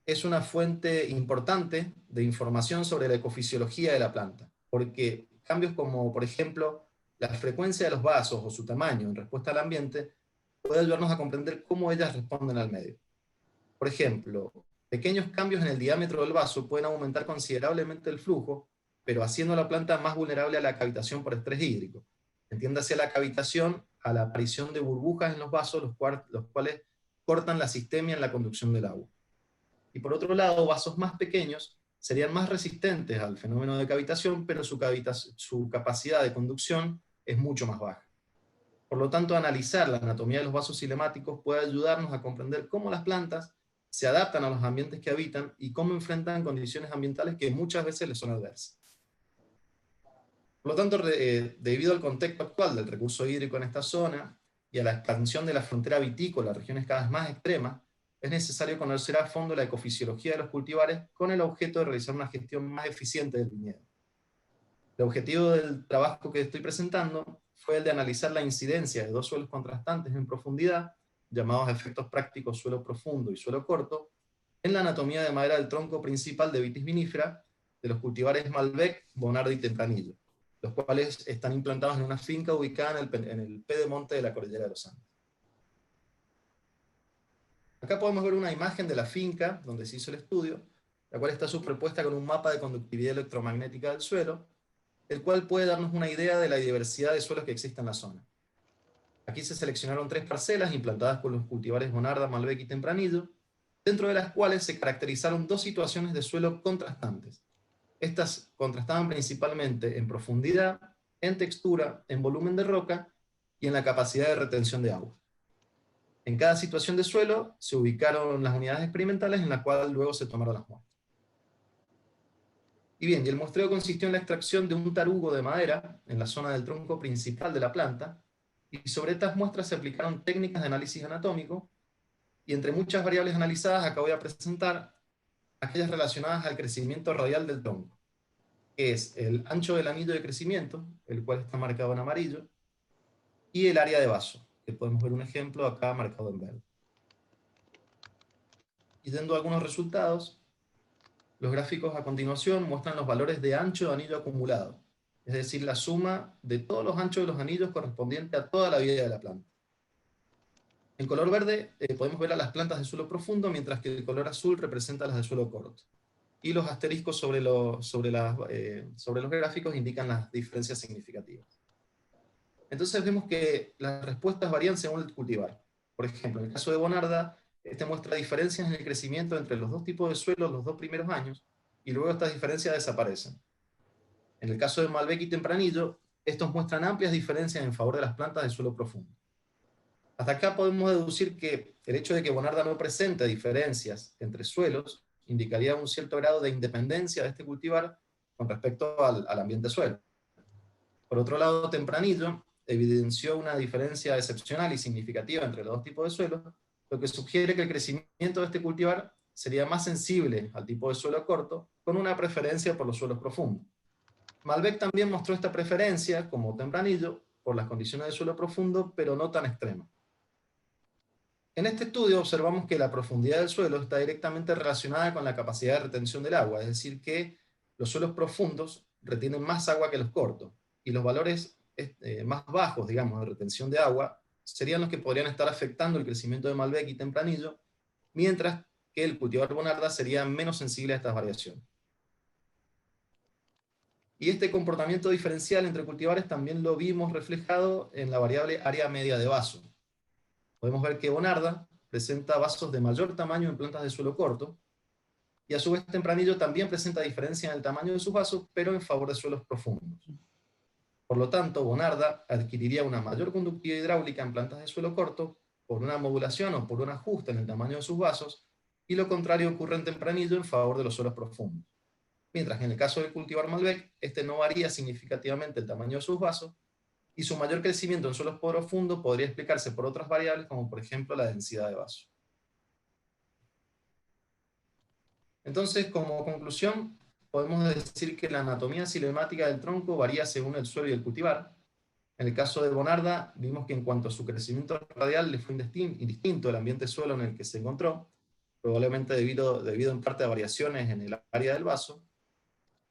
es una fuente importante de información sobre la ecofisiología de la planta, porque cambios como, por ejemplo, la frecuencia de los vasos o su tamaño en respuesta al ambiente puede ayudarnos a comprender cómo ellas responden al medio. Por ejemplo, pequeños cambios en el diámetro del vaso pueden aumentar considerablemente el flujo, pero haciendo a la planta más vulnerable a la cavitación por estrés hídrico. Entiéndase la cavitación a la aparición de burbujas en los vasos, los cuales cortan la sistemia en la conducción del agua. Y por otro lado, vasos más pequeños serían más resistentes al fenómeno de cavitación, pero su capacidad de conducción es mucho más baja. Por lo tanto, analizar la anatomía de los vasos cinemáticos puede ayudarnos a comprender cómo las plantas se adaptan a los ambientes que habitan y cómo enfrentan condiciones ambientales que muchas veces les son adversas. Por lo tanto, debido al contexto actual del recurso hídrico en esta zona y a la expansión de la frontera vitícola a regiones cada vez más extremas, es necesario conocer a fondo la ecofisiología de los cultivares con el objeto de realizar una gestión más eficiente del viñedo. El objetivo del trabajo que estoy presentando fue el de analizar la incidencia de dos suelos contrastantes en profundidad, llamados efectos prácticos suelo profundo y suelo corto, en la anatomía de madera del tronco principal de Vitis vinifera de los cultivares Malbec, Bonarda y Tempranillo, los cuales están implantados en una finca ubicada en el pedemonte de la cordillera de los Andes. Acá podemos ver una imagen de la finca donde se hizo el estudio, la cual está superpuesta con un mapa de conductividad electromagnética del suelo, el cual puede darnos una idea de la diversidad de suelos que existe en la zona. Aquí se seleccionaron 3 parcelas implantadas con los cultivares Bonarda, Malbec y Tempranillo, dentro de las cuales se caracterizaron 2 situaciones de suelo contrastantes. Estas contrastaban principalmente en profundidad, en textura, en volumen de roca y en la capacidad de retención de agua. En cada situación de suelo se ubicaron las unidades experimentales en las cuales luego se tomaron las muestras. Y bien, y el muestreo consistió en la extracción de un tarugo de madera en la zona del tronco principal de la planta, y sobre estas muestras se aplicaron técnicas de análisis anatómico, y entre muchas variables analizadas acá voy a presentar aquellas relacionadas al crecimiento radial del tronco, que es el ancho del anillo de crecimiento, el cual está marcado en amarillo, y el área de vaso, que podemos ver un ejemplo acá marcado en verde. Y yendo a algunos resultados, los gráficos a continuación muestran los valores de ancho de anillo acumulado, es decir, la suma de todos los anchos de los anillos correspondiente a toda la vida de la planta. En color verde podemos ver a las plantas de suelo profundo, mientras que el color azul representa las de suelo corto. Y los asteriscos sobre los gráficos indican las diferencias significativas. Entonces vemos que las respuestas varían según el cultivar. Por ejemplo, en el caso de Bonarda, este muestra diferencias en el crecimiento entre los 2 tipos de suelos los 2 primeros años, y luego estas diferencias desaparecen. En el caso de Malbec y Tempranillo, estos muestran amplias diferencias en favor de las plantas de suelo profundo. Hasta acá podemos deducir que el hecho de que Bonarda no presente diferencias entre suelos indicaría un cierto grado de independencia de este cultivar con respecto al ambiente suelo. Por otro lado, Tempranillo evidenció una diferencia excepcional y significativa entre los 2 tipos de suelos, lo que sugiere que el crecimiento de este cultivar sería más sensible al tipo de suelo corto, con una preferencia por los suelos profundos. Malbec también mostró esta preferencia, como Tempranillo, por las condiciones de suelo profundo, pero no tan extremas. En este estudio observamos que la profundidad del suelo está directamente relacionada con la capacidad de retención del agua, es decir, que los suelos profundos retienen más agua que los cortos, y los valores más bajos, digamos, de retención de agua, serían los que podrían estar afectando el crecimiento de Malbec y Tempranillo, mientras que el cultivar Bonarda sería menos sensible a estas variaciones. Y este comportamiento diferencial entre cultivares también lo vimos reflejado en la variable área media de vaso. Podemos ver que Bonarda presenta vasos de mayor tamaño en plantas de suelo corto, y a su vez Tempranillo también presenta diferencia en el tamaño de sus vasos, pero en favor de suelos profundos. Por lo tanto, Bonarda adquiriría una mayor conductividad hidráulica en plantas de suelo corto por una modulación o por un ajuste en el tamaño de sus vasos, y lo contrario ocurre en Tempranillo en favor de los suelos profundos. Mientras que en el caso del cultivar Malbec, este no varía significativamente el tamaño de sus vasos, y su mayor crecimiento en suelos profundos podría explicarse por otras variables, como por ejemplo la densidad de vaso. Entonces, como conclusión, podemos decir que la anatomía cinemática del tronco varía según el suelo y el cultivar. En el caso de Bonarda, vimos que en cuanto a su crecimiento radial le fue indistinto el ambiente suelo en el que se encontró, probablemente debido en parte a variaciones en el área del vaso.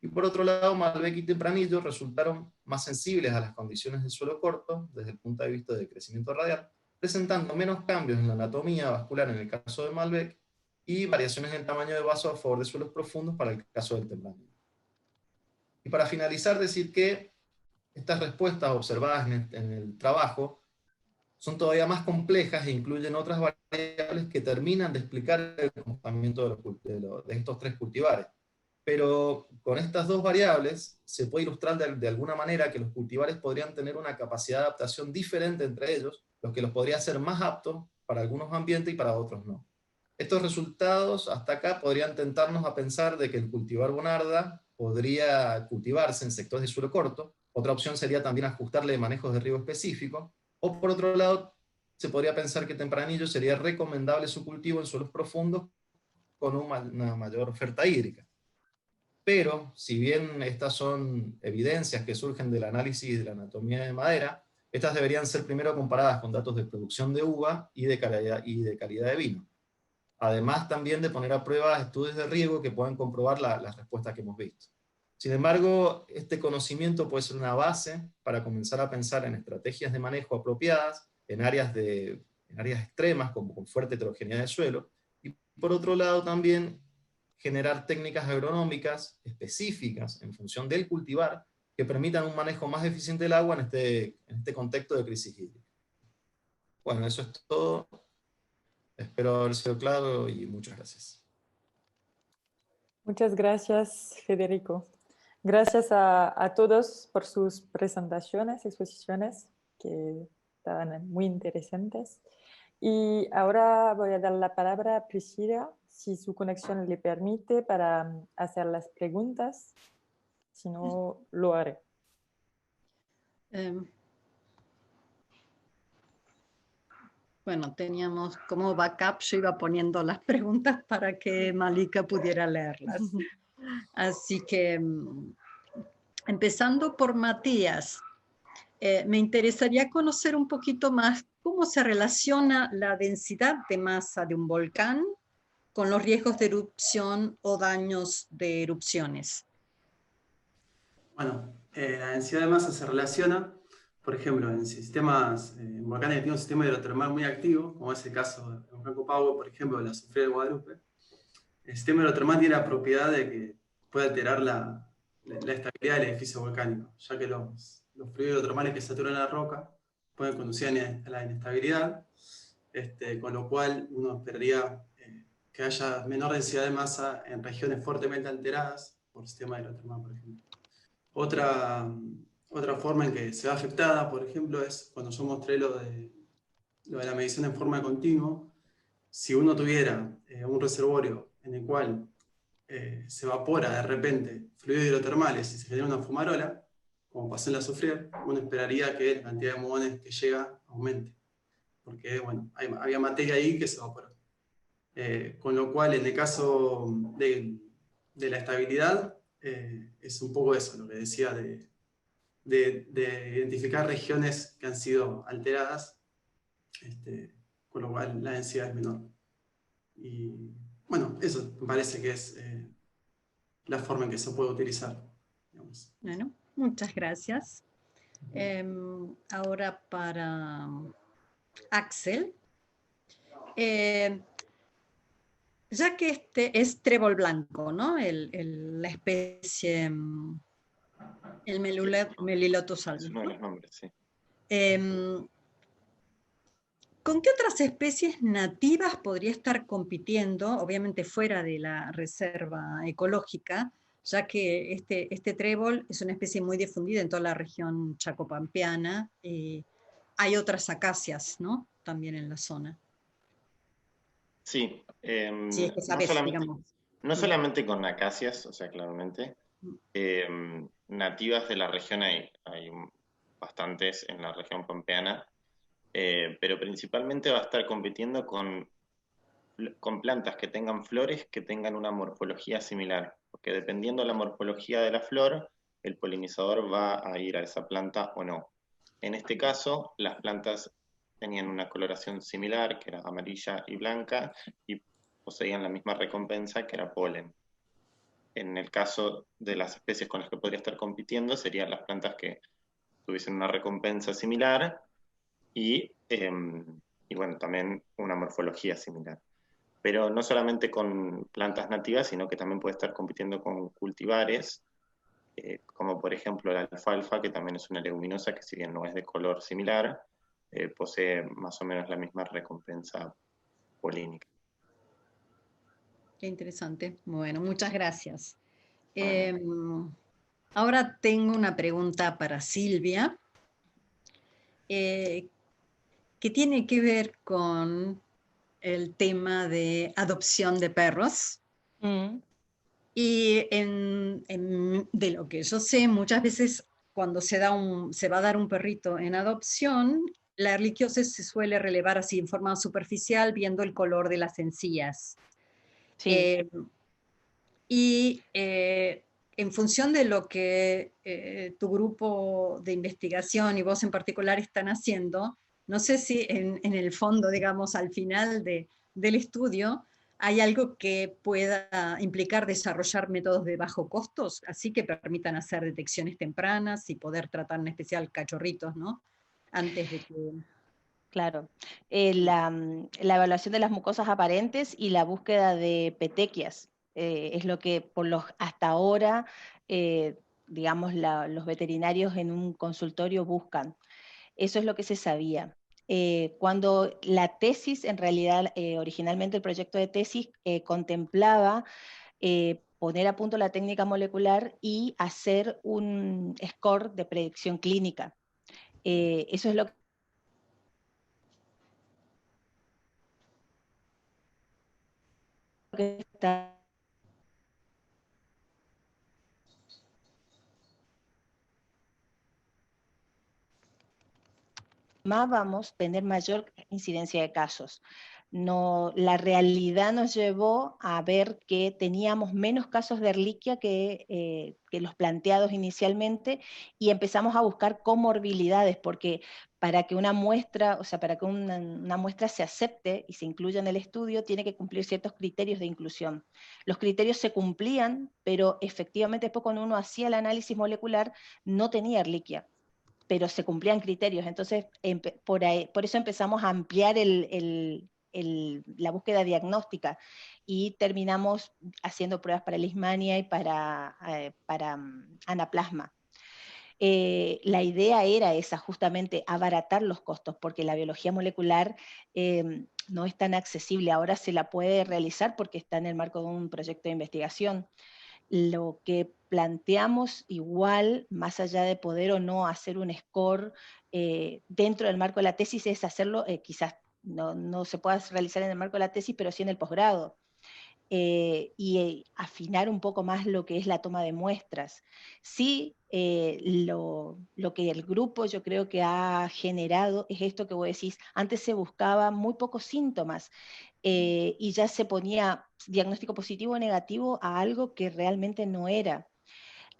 Y por otro lado, Malbec y Tempranillo resultaron más sensibles a las condiciones del suelo corto, desde el punto de vista del crecimiento radial, presentando menos cambios en la anatomía vascular en el caso de Malbec, y variaciones en el tamaño de vaso a favor de suelos profundos para el caso del Tempranillo. Y para finalizar, decir que estas respuestas observadas en el trabajo son todavía más complejas e incluyen otras variables que terminan de explicar el comportamiento de estos 3 cultivares. Pero con estas 2 variables se puede ilustrar de alguna manera que los cultivares podrían tener una capacidad de adaptación diferente entre ellos, lo que los podría hacer más aptos para algunos ambientes y para otros no. Estos resultados hasta acá podrían tentarnos a pensar de que el cultivar Bonarda podría cultivarse en sectores de suelo corto. Otra opción sería también ajustarle manejos de riego específico, o por otro lado se podría pensar que Tempranillo sería recomendable su cultivo en suelos profundos con una mayor oferta hídrica. Pero, si bien estas son evidencias que surgen del análisis de la anatomía de madera, estas deberían ser primero comparadas con datos de producción de uva y de calidad de vino. Además también de poner a prueba estudios de riego que puedan comprobar las respuestas que hemos visto. Sin embargo, este conocimiento puede ser una base para comenzar a pensar en estrategias de manejo apropiadas, en áreas de en áreas extremas, como con fuerte heterogeneidad de suelo, y por otro lado también generar técnicas agronómicas específicas en función del cultivar que permitan un manejo más eficiente del agua en este contexto de crisis hídrica. Bueno, eso es todo. Espero haber sido claro y muchas gracias. Muchas gracias, Federico. Gracias a todos por sus presentaciones, exposiciones, que estaban muy interesantes. Y ahora voy a dar la palabra a Priscila, si su conexión le permite, para hacer las preguntas. Si no, lo haré. Bueno, teníamos como backup, yo iba poniendo las preguntas para que Malika pudiera leerlas. Así que, empezando por Matías, me interesaría conocer un poquito más cómo se relaciona la densidad de masa de un volcán con los riesgos de erupción o daños de erupciones. Bueno, la densidad de masa se relaciona, por ejemplo, en sistemas, volcanes que tienen un sistema hidrotermal muy activo, como es el caso de volcán Copahue, por ejemplo, de la Sufrida de Guadalupe. El sistema hidrotermal tiene la propiedad de que puede alterar la estabilidad del edificio volcánico, ya que los fluidos hidrotermales que saturan la roca pueden conducir a la inestabilidad, con lo cual uno esperaría que haya menor densidad de masa en regiones fuertemente alteradas por sistema hidrotermal, por ejemplo. Otra forma en que se ve afectada, por ejemplo, es cuando yo mostré lo de la medición en forma continua. Si uno tuviera un reservorio en el cual se evapora de repente fluidos hidrotermales y se genera una fumarola, como pasó en la Soufrière, uno esperaría que la cantidad de muones que llega aumente, porque bueno, había materia ahí que se evaporó. Con lo cual, en el caso de la estabilidad, es un poco eso, lo que decía de identificar regiones que han sido alteradas, con lo cual la densidad es menor. Y bueno, eso me parece que es la forma en que se puede utilizar, digamos. Bueno, muchas gracias. Ahora para Axel. Ya que este es trébol blanco, ¿no? La especie, el Melilotus albus, es uno de ¿no? los nombres, sí. ¿Con qué otras especies nativas podría estar compitiendo, obviamente fuera de la reserva ecológica, ya que este trébol es una especie muy difundida en toda la región chacopampeana, y hay otras acacias, ¿no? También en la zona. Sí, Sí, es que sabes, no solamente con acacias, o sea, claramente, nativas de la región hay bastantes en la región pampeana, pero principalmente va a estar compitiendo con plantas que tengan flores que tengan una morfología similar, porque dependiendo de la morfología de la flor, el polinizador va a ir a esa planta o no. En este caso, las plantas tenían una coloración similar, que era amarilla y blanca, y poseían la misma recompensa, que era polen. En el caso de las especies con las que podría estar compitiendo, serían las plantas que tuviesen una recompensa similar y bueno, también una morfología similar. Pero no solamente con plantas nativas, sino que también puede estar compitiendo con cultivares, como por ejemplo la alfalfa, que también es una leguminosa que, si bien no es de color similar, posee más o menos la misma recompensa polínica. Qué interesante. Bueno, muchas gracias. Ahora tengo una pregunta para Silvia, que tiene que ver con el tema de adopción de perros. Y de lo que yo sé, muchas veces cuando se va a dar un perrito en adopción, la erliquiosis se suele relevar así en forma superficial, viendo el color de las encías. Sí. En función de lo que tu grupo de investigación y vos en particular están haciendo, no sé si en el fondo, digamos, al final del estudio, hay algo que pueda implicar desarrollar métodos de bajo costos, así que permitan hacer detecciones tempranas y poder tratar en especial cachorritos, ¿no? Antes de que... Claro. La evaluación de las mucosas aparentes y la búsqueda de petequias es lo que hasta ahora, digamos, los veterinarios en un consultorio buscan. Eso es lo que se sabía. Cuando la tesis, en realidad, originalmente el proyecto de tesis contemplaba poner a punto la técnica molecular y hacer un score de predicción clínica. Eso es lo que está más vamos a tener mayor incidencia de casos. No, la realidad nos llevó a ver que teníamos menos casos de Ehrlichia que los planteados inicialmente, y empezamos a buscar comorbilidades, porque para que una muestra, o sea, para que una muestra se acepte y se incluya en el estudio, tiene que cumplir ciertos criterios de inclusión. Los criterios se cumplían, pero efectivamente después cuando uno hacía el análisis molecular no tenía Ehrlichia, pero se cumplían criterios. Entonces, por eso empezamos a ampliar la búsqueda diagnóstica, y terminamos haciendo pruebas para leishmania y para anaplasma. La idea era esa, justamente abaratar los costos, porque la biología molecular no es tan accesible. Ahora se la puede realizar porque está en el marco de un proyecto de investigación. Lo que planteamos igual, más allá de poder o no hacer un score dentro del marco de la tesis, es hacerlo, quizás no se pueda realizar en el marco de la tesis, pero sí en el posgrado. Y afinar un poco más lo que es la toma de muestras. Sí, lo que el grupo yo creo que ha generado es esto que vos decís, antes se buscaba muy pocos síntomas, y ya se ponía diagnóstico positivo o negativo a algo que realmente no era.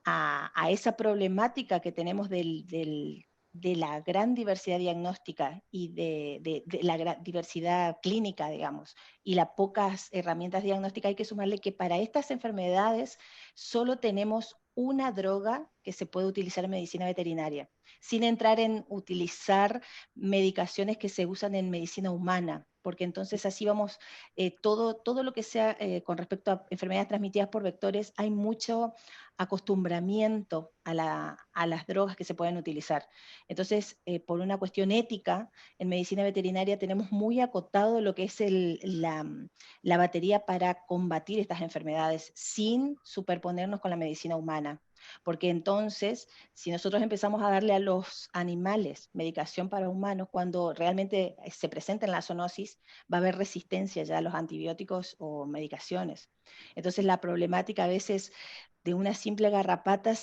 A esa problemática que tenemos de la gran diversidad diagnóstica y de la diversidad clínica, digamos, y las pocas herramientas diagnósticas, hay que sumarle que para estas enfermedades solo tenemos una droga que se puede utilizar en medicina veterinaria, sin entrar en utilizar medicaciones que se usan en medicina humana, porque entonces así vamos, todo lo que sea con respecto a enfermedades transmitidas por vectores, hay mucho acostumbramiento a las drogas que se pueden utilizar. Entonces, por una cuestión ética, en medicina veterinaria tenemos muy acotado lo que es la batería para combatir estas enfermedades sin superponernos con la medicina humana. Porque entonces, si nosotros empezamos a darle a los animales medicación para humanos, cuando realmente se presenta en la zoonosis, va a haber resistencia ya a los antibióticos o medicaciones. Entonces, la problemática a veces de una simple garrapata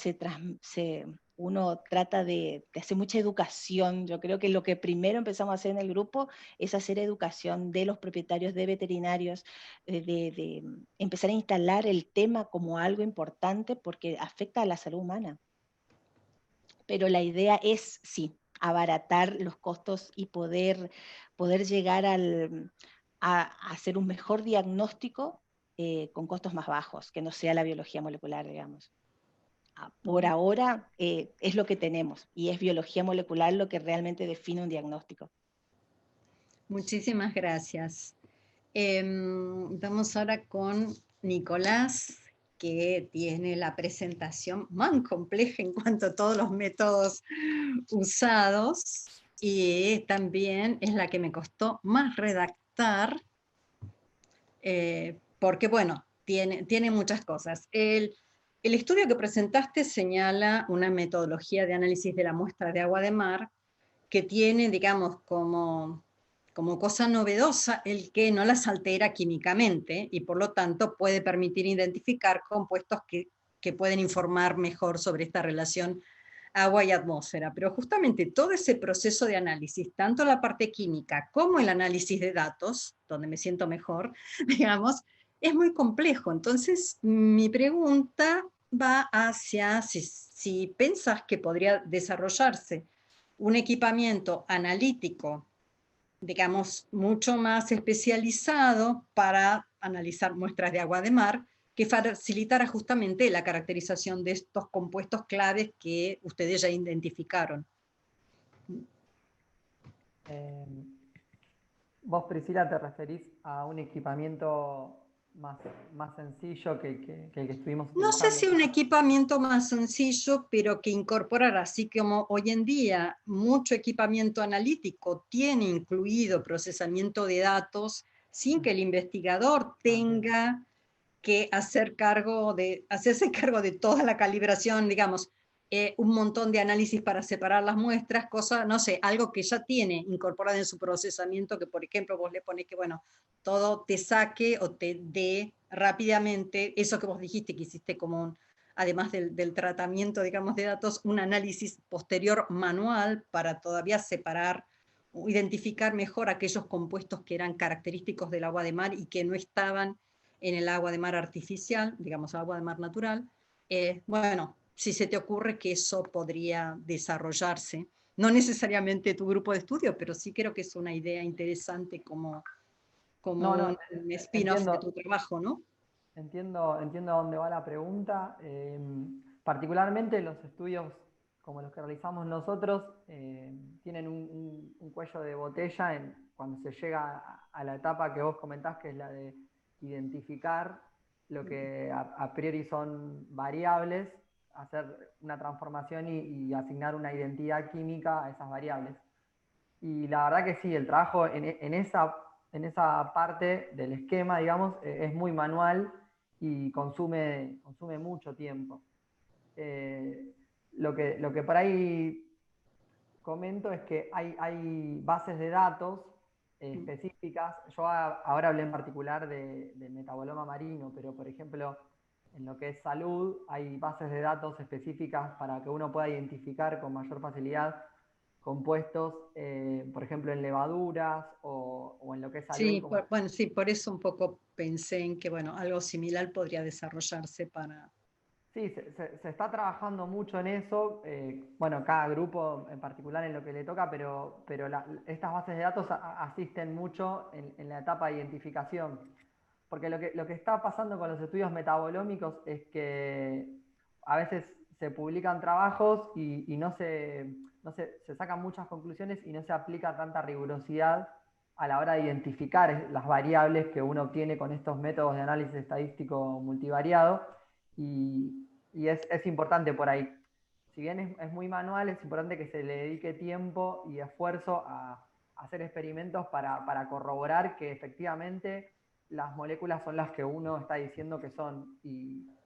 uno trata de hacer mucha educación. Yo creo que lo que primero empezamos a hacer en el grupo es hacer educación de los propietarios de veterinarios, de empezar a instalar el tema como algo importante porque afecta a la salud humana. Pero la idea es, sí, abaratar los costos y poder llegar a hacer un mejor diagnóstico con costos más bajos, que no sea la biología molecular, digamos. Por ahora es lo que tenemos, y es biología molecular lo que realmente define un diagnóstico. Muchísimas gracias. Vamos ahora con Nicolás, que tiene la presentación más compleja en cuanto a todos los métodos usados, y también es la que me costó más redactar, porque bueno, tiene muchas cosas. El estudio que presentaste señala una metodología de análisis de la muestra de agua de mar que tiene, digamos, como cosa novedosa el que no las altera químicamente y por lo tanto puede permitir identificar compuestos que pueden informar mejor sobre esta relación agua y atmósfera. Pero justamente todo ese proceso de análisis, tanto la parte química como el análisis de datos, donde me siento mejor, digamos, es muy complejo. Entonces, mi pregunta va hacia si pensás que podría desarrollarse un equipamiento analítico, digamos, mucho más especializado para analizar muestras de agua de mar, que facilitara justamente la caracterización de estos compuestos claves que ustedes ya identificaron. Vos, Priscila, te referís a un equipamiento más sencillo que el que estuvimos No sé utilizando. si un equipamiento más sencillo, pero que incorporara, así como hoy en día mucho equipamiento analítico tiene incluido procesamiento de datos sin que el investigador tenga que hacerse cargo de toda la calibración, digamos, un montón de análisis para separar las muestras, cosa, no sé, algo que ya tiene incorporado en su procesamiento, que por ejemplo vos le pones que, bueno, todo te saque o te dé rápidamente, eso que vos dijiste que hiciste como además del tratamiento, digamos, de datos, un análisis posterior manual para todavía separar o identificar mejor aquellos compuestos que eran característicos del agua de mar y que no estaban en el agua de mar artificial, digamos, agua de mar natural. Bueno, si se te ocurre que eso podría desarrollarse, no necesariamente tu grupo de estudio, pero sí creo que es una idea interesante como un spin-off de tu trabajo, ¿no? Entiendo a dónde va la pregunta. Particularmente los estudios como los que realizamos nosotros tienen un cuello de botella cuando se llega a la etapa que vos comentás, que es la de identificar lo que a priori son variables, hacer una transformación y asignar una identidad química a esas variables. Y la verdad que sí, el trabajo en esa parte del esquema, digamos, es muy manual y consume mucho tiempo. Lo que por ahí comento es que hay bases de datos específicas. Yo ahora hablé en particular del metaboloma marino, pero por ejemplo, en lo que es salud, hay bases de datos específicas para que uno pueda identificar con mayor facilidad compuestos, por ejemplo, en levaduras o en lo que es salud. Sí, bueno, sí, por eso un poco pensé en que, bueno, algo similar podría desarrollarse para... Sí, se está trabajando mucho en eso, bueno, cada grupo en particular en lo que le toca, pero estas bases de datos asisten mucho en la etapa de identificación, porque lo que está pasando con los estudios metabolómicos es que a veces se publican trabajos y se sacan muchas conclusiones y no se aplica tanta rigurosidad a la hora de identificar las variables que uno obtiene con estos métodos de análisis estadístico multivariado. Y es importante por ahí. Si bien es muy manual, es importante que se le dedique tiempo y esfuerzo a hacer experimentos para corroborar que efectivamente las moléculas son las que uno está diciendo que son.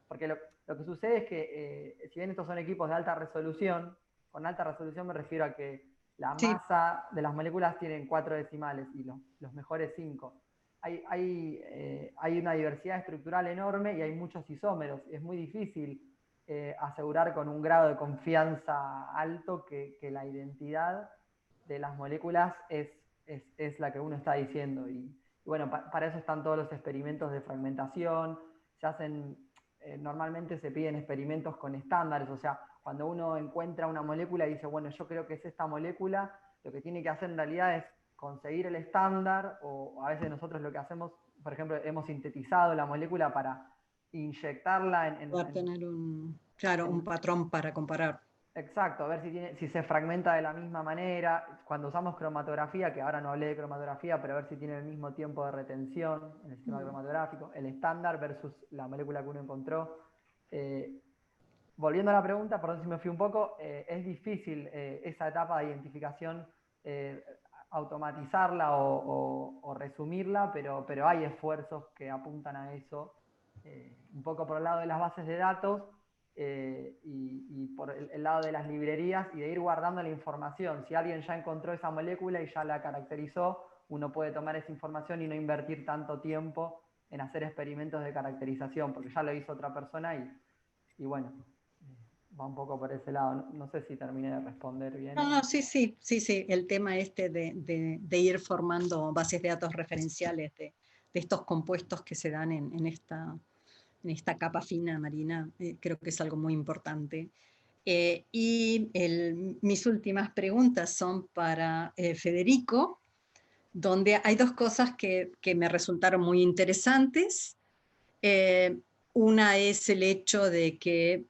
Porque lo que sucede es que, si bien estos son equipos de alta resolución, con alta resolución me refiero a que la masa de las moléculas tienen 4 decimales y los mejores 5. Hay una diversidad estructural enorme y hay muchos isómeros. Es muy difícil asegurar con un grado de confianza alto que la identidad de las moléculas es la que uno está diciendo. Y bueno, para eso están todos los experimentos de fragmentación. Se hacen, normalmente se piden experimentos con estándares, o sea, cuando uno encuentra una molécula y dice, bueno, yo creo que es esta molécula, lo que tiene que hacer en realidad es conseguir el estándar, o a veces nosotros lo que hacemos, por ejemplo, hemos sintetizado la molécula para inyectarla para tener un patrón para comparar. Exacto, a ver si se fragmenta de la misma manera. Cuando usamos cromatografía, que ahora no hablé de cromatografía, pero a ver si tiene el mismo tiempo de retención en el sistema cromatográfico, el estándar versus la molécula que uno encontró. Volviendo a la pregunta, perdón si me fui un poco, es difícil esa etapa de identificación automatizarla o resumirla, pero hay esfuerzos que apuntan a eso, un poco por el lado de las bases de datos y por el lado de las librerías y de ir guardando la información. Si alguien ya encontró esa molécula y ya la caracterizó, uno puede tomar esa información y no invertir tanto tiempo en hacer experimentos de caracterización, porque ya lo hizo otra persona y bueno, va un poco por ese lado. No sé si terminé de responder bien. No, sí, el tema de ir formando bases de datos referenciales de estos compuestos que se dan en esta capa fina marina, creo que es algo muy importante. Y mis últimas preguntas son para Federico, donde hay dos cosas que me resultaron muy interesantes. Una es el hecho de que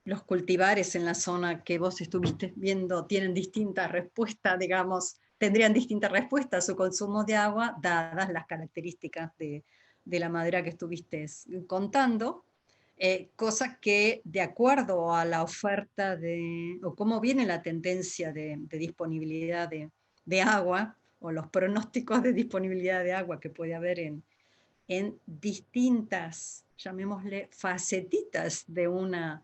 los cultivares en la zona que vos estuviste viendo tienen distintas respuestas, digamos, tendrían distintas respuestas a su consumo de agua, dadas las características de la madera que estuviste contando, cosa que de acuerdo a la oferta o cómo viene la tendencia de disponibilidad de agua, o los pronósticos de disponibilidad de agua que puede haber en distintas, llamémosle, facetitas de una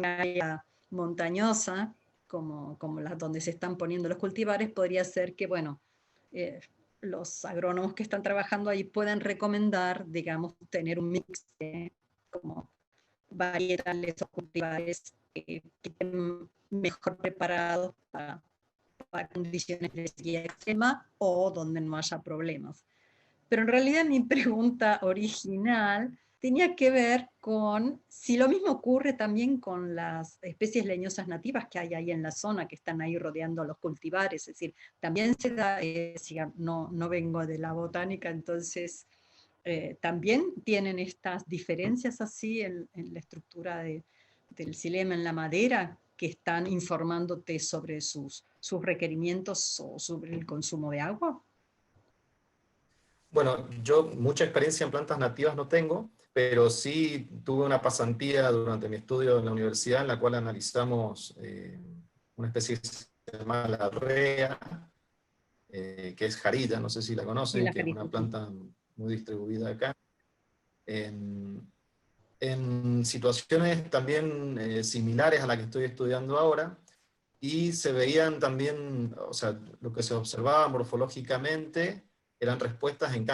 área montañosa, como las donde se están poniendo los cultivares, podría ser que, bueno, los agrónomos que están trabajando ahí puedan recomendar, digamos, tener un mix de como varietales o cultivares que estén mejor preparados para condiciones de sequía extrema o donde no haya problemas. Pero en realidad mi pregunta original tenía que ver con si lo mismo ocurre también con las especies leñosas nativas que hay ahí en la zona, que están ahí rodeando los cultivares. Es decir, también se da, no vengo de la botánica, entonces también tienen estas diferencias así en la estructura del xilema en la madera, que están informándote sobre sus requerimientos o sobre el consumo de agua. Bueno, yo mucha experiencia en plantas nativas no tengo, pero sí tuve una pasantía durante mi estudio en la universidad en la cual analizamos una especie que se llama la rea, que es jarilla, no sé si la conocen, que es una planta muy distribuida acá. En situaciones también similares a la que estoy estudiando ahora, y se veían también, o sea, lo que se observaba morfológicamente eran respuestas a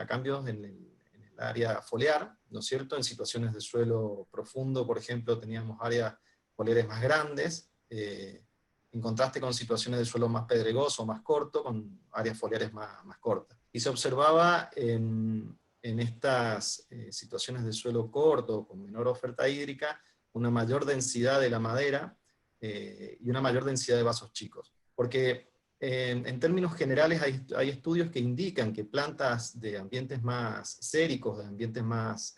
cambios en el área foliar, ¿no es cierto? En situaciones de suelo profundo, por ejemplo, teníamos áreas foliares más grandes, en contraste con situaciones de suelo más pedregoso, más corto, con áreas foliares más cortas. Y se observaba en estas situaciones de suelo corto, con menor oferta hídrica, una mayor densidad de la madera y una mayor densidad de vasos chicos. Porque en términos generales hay estudios que indican que plantas de ambientes más séricos, de ambientes más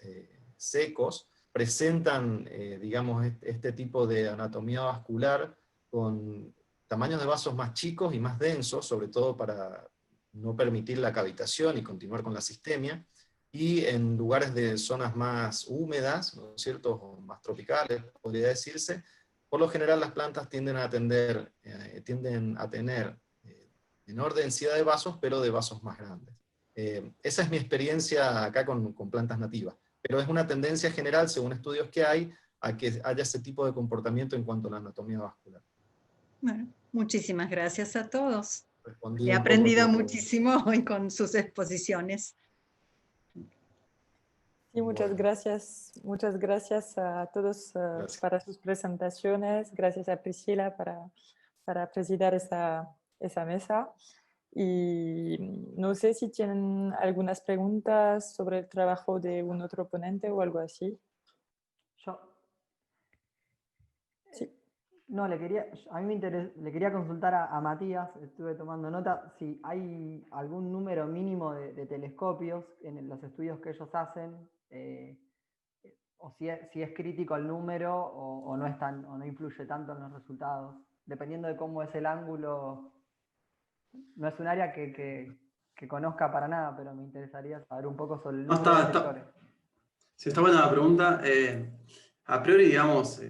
secos, presentan, digamos, este tipo de anatomía vascular con tamaños de vasos más chicos y más densos, sobre todo para no permitir la cavitación y continuar con la sistemia, y en lugares de zonas más húmedas, ¿no es cierto?, o más tropicales, podría decirse, por lo general las plantas tienden a tener menor densidad de vasos, pero de vasos más grandes. Esa es mi experiencia acá con plantas nativas, pero es una tendencia general, según estudios que hay, a que haya ese tipo de comportamiento en cuanto a la anatomía vascular. Bueno, muchísimas gracias a todos. Respondí He aprendido muchísimo hoy con sus exposiciones. Sí, muchas gracias a todos para sus presentaciones, gracias a Priscila para presidir esa mesa. Y no sé si tienen algunas preguntas sobre el trabajo de un otro ponente o algo así. Yo. Sí. No, le quería consultar a Matías, estuve tomando nota, si hay algún número mínimo de telescopios en los estudios que ellos hacen, o si es crítico el número o no influye tanto en los resultados, dependiendo de cómo es el ángulo. No es un área que conozca para nada, pero me interesaría saber un poco sobre el número de detectores. Sí, está buena la pregunta. A priori, digamos,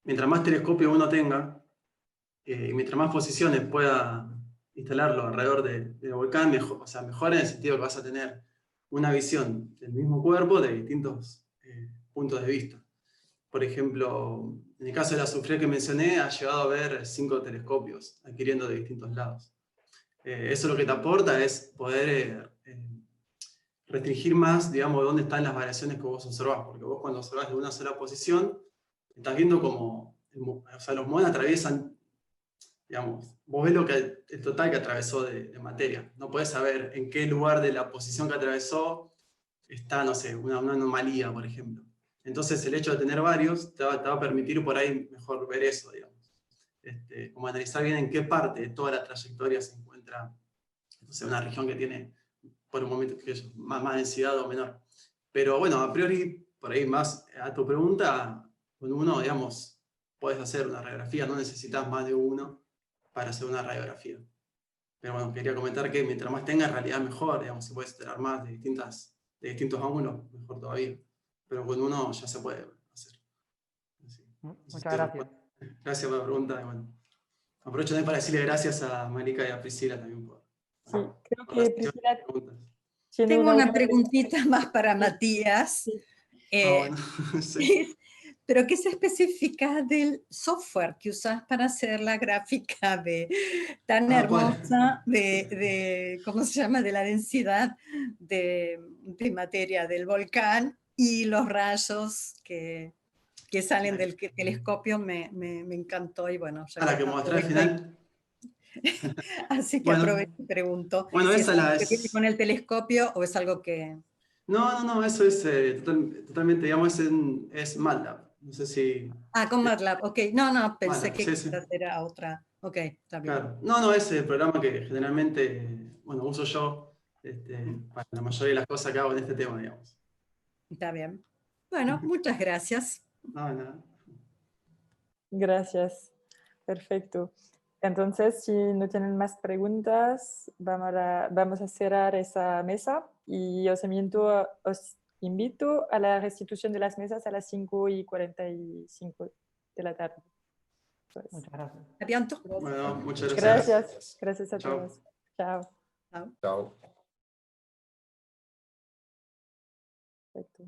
mientras más telescopio uno tenga, y mientras más posiciones pueda instalarlo alrededor del volcán, mejor, o sea, mejor en el sentido que vas a tener una visión del mismo cuerpo de distintos puntos de vista. Por ejemplo, en el caso de la azufre que mencioné, ha llegado a ver 5 telescopios adquiriendo de distintos lados. Eso lo que te aporta es poder restringir más, digamos, dónde están las variaciones que vos observás, porque vos cuando observás de una sola posición, estás viendo como, o sea, los muones atraviesan, digamos, vos ves el total que atravesó de materia. No podés saber en qué lugar de la posición que atravesó está, no sé, una anomalía, por ejemplo. Entonces el hecho de tener varios te va a permitir por ahí mejor ver eso, digamos. Como analizar bien en qué parte de toda la trayectoria se encuentra, no sé, una región que tiene, por un momento, más densidad o menor. Pero bueno, a priori, por ahí más a tu pregunta, con uno, digamos, puedes hacer una radiografía, no necesitas más de uno para hacer una radiografía. Pero bueno, quería comentar que mientras más tenga, en realidad mejor, digamos, se puede explorar más de distintos ángulos, mejor todavía. Pero con uno ya se puede hacer. Así. Muchas gracias. Gracias por la pregunta. Y bueno, aprovecho también para decirle gracias a Marika y a Priscila también por Sí, creo las que Priscila preguntas. tiene Tengo una última preguntita más para Sí, Matías. sí. Bueno, sí. Pero ¿qué se especifica del software que usas para hacer la gráfica tan hermosa ¿cómo se llama? De la densidad de materia del volcán y los rayos que salen del telescopio? Me encantó y bueno, ya La que mostré al final. así que Bueno, aprovecho y pregunto bueno, si es esa algo la que tiene es. con el telescopio o es algo que... No, eso es totalmente, digamos, es MATLAB. No sé si. Ah, con MATLAB, ok. No, pensé MATLAB, que sí, sí. quizás era otra. Ok, está bien. Claro. No, es el programa que generalmente, bueno, uso yo para la mayoría de las cosas que hago en este tema, digamos. Está bien. Bueno, muchas gracias. No, nada. Gracias. Perfecto. Entonces, si no tienen más preguntas, vamos a cerrar esa mesa y os invito a la restitución de las mesas a las 5:45 de la tarde. Pues, Muchas gracias. A bientôt. Bueno, muchas gracias. Gracias a Chao. todos. Chao. Chao. Chao. Perfecto.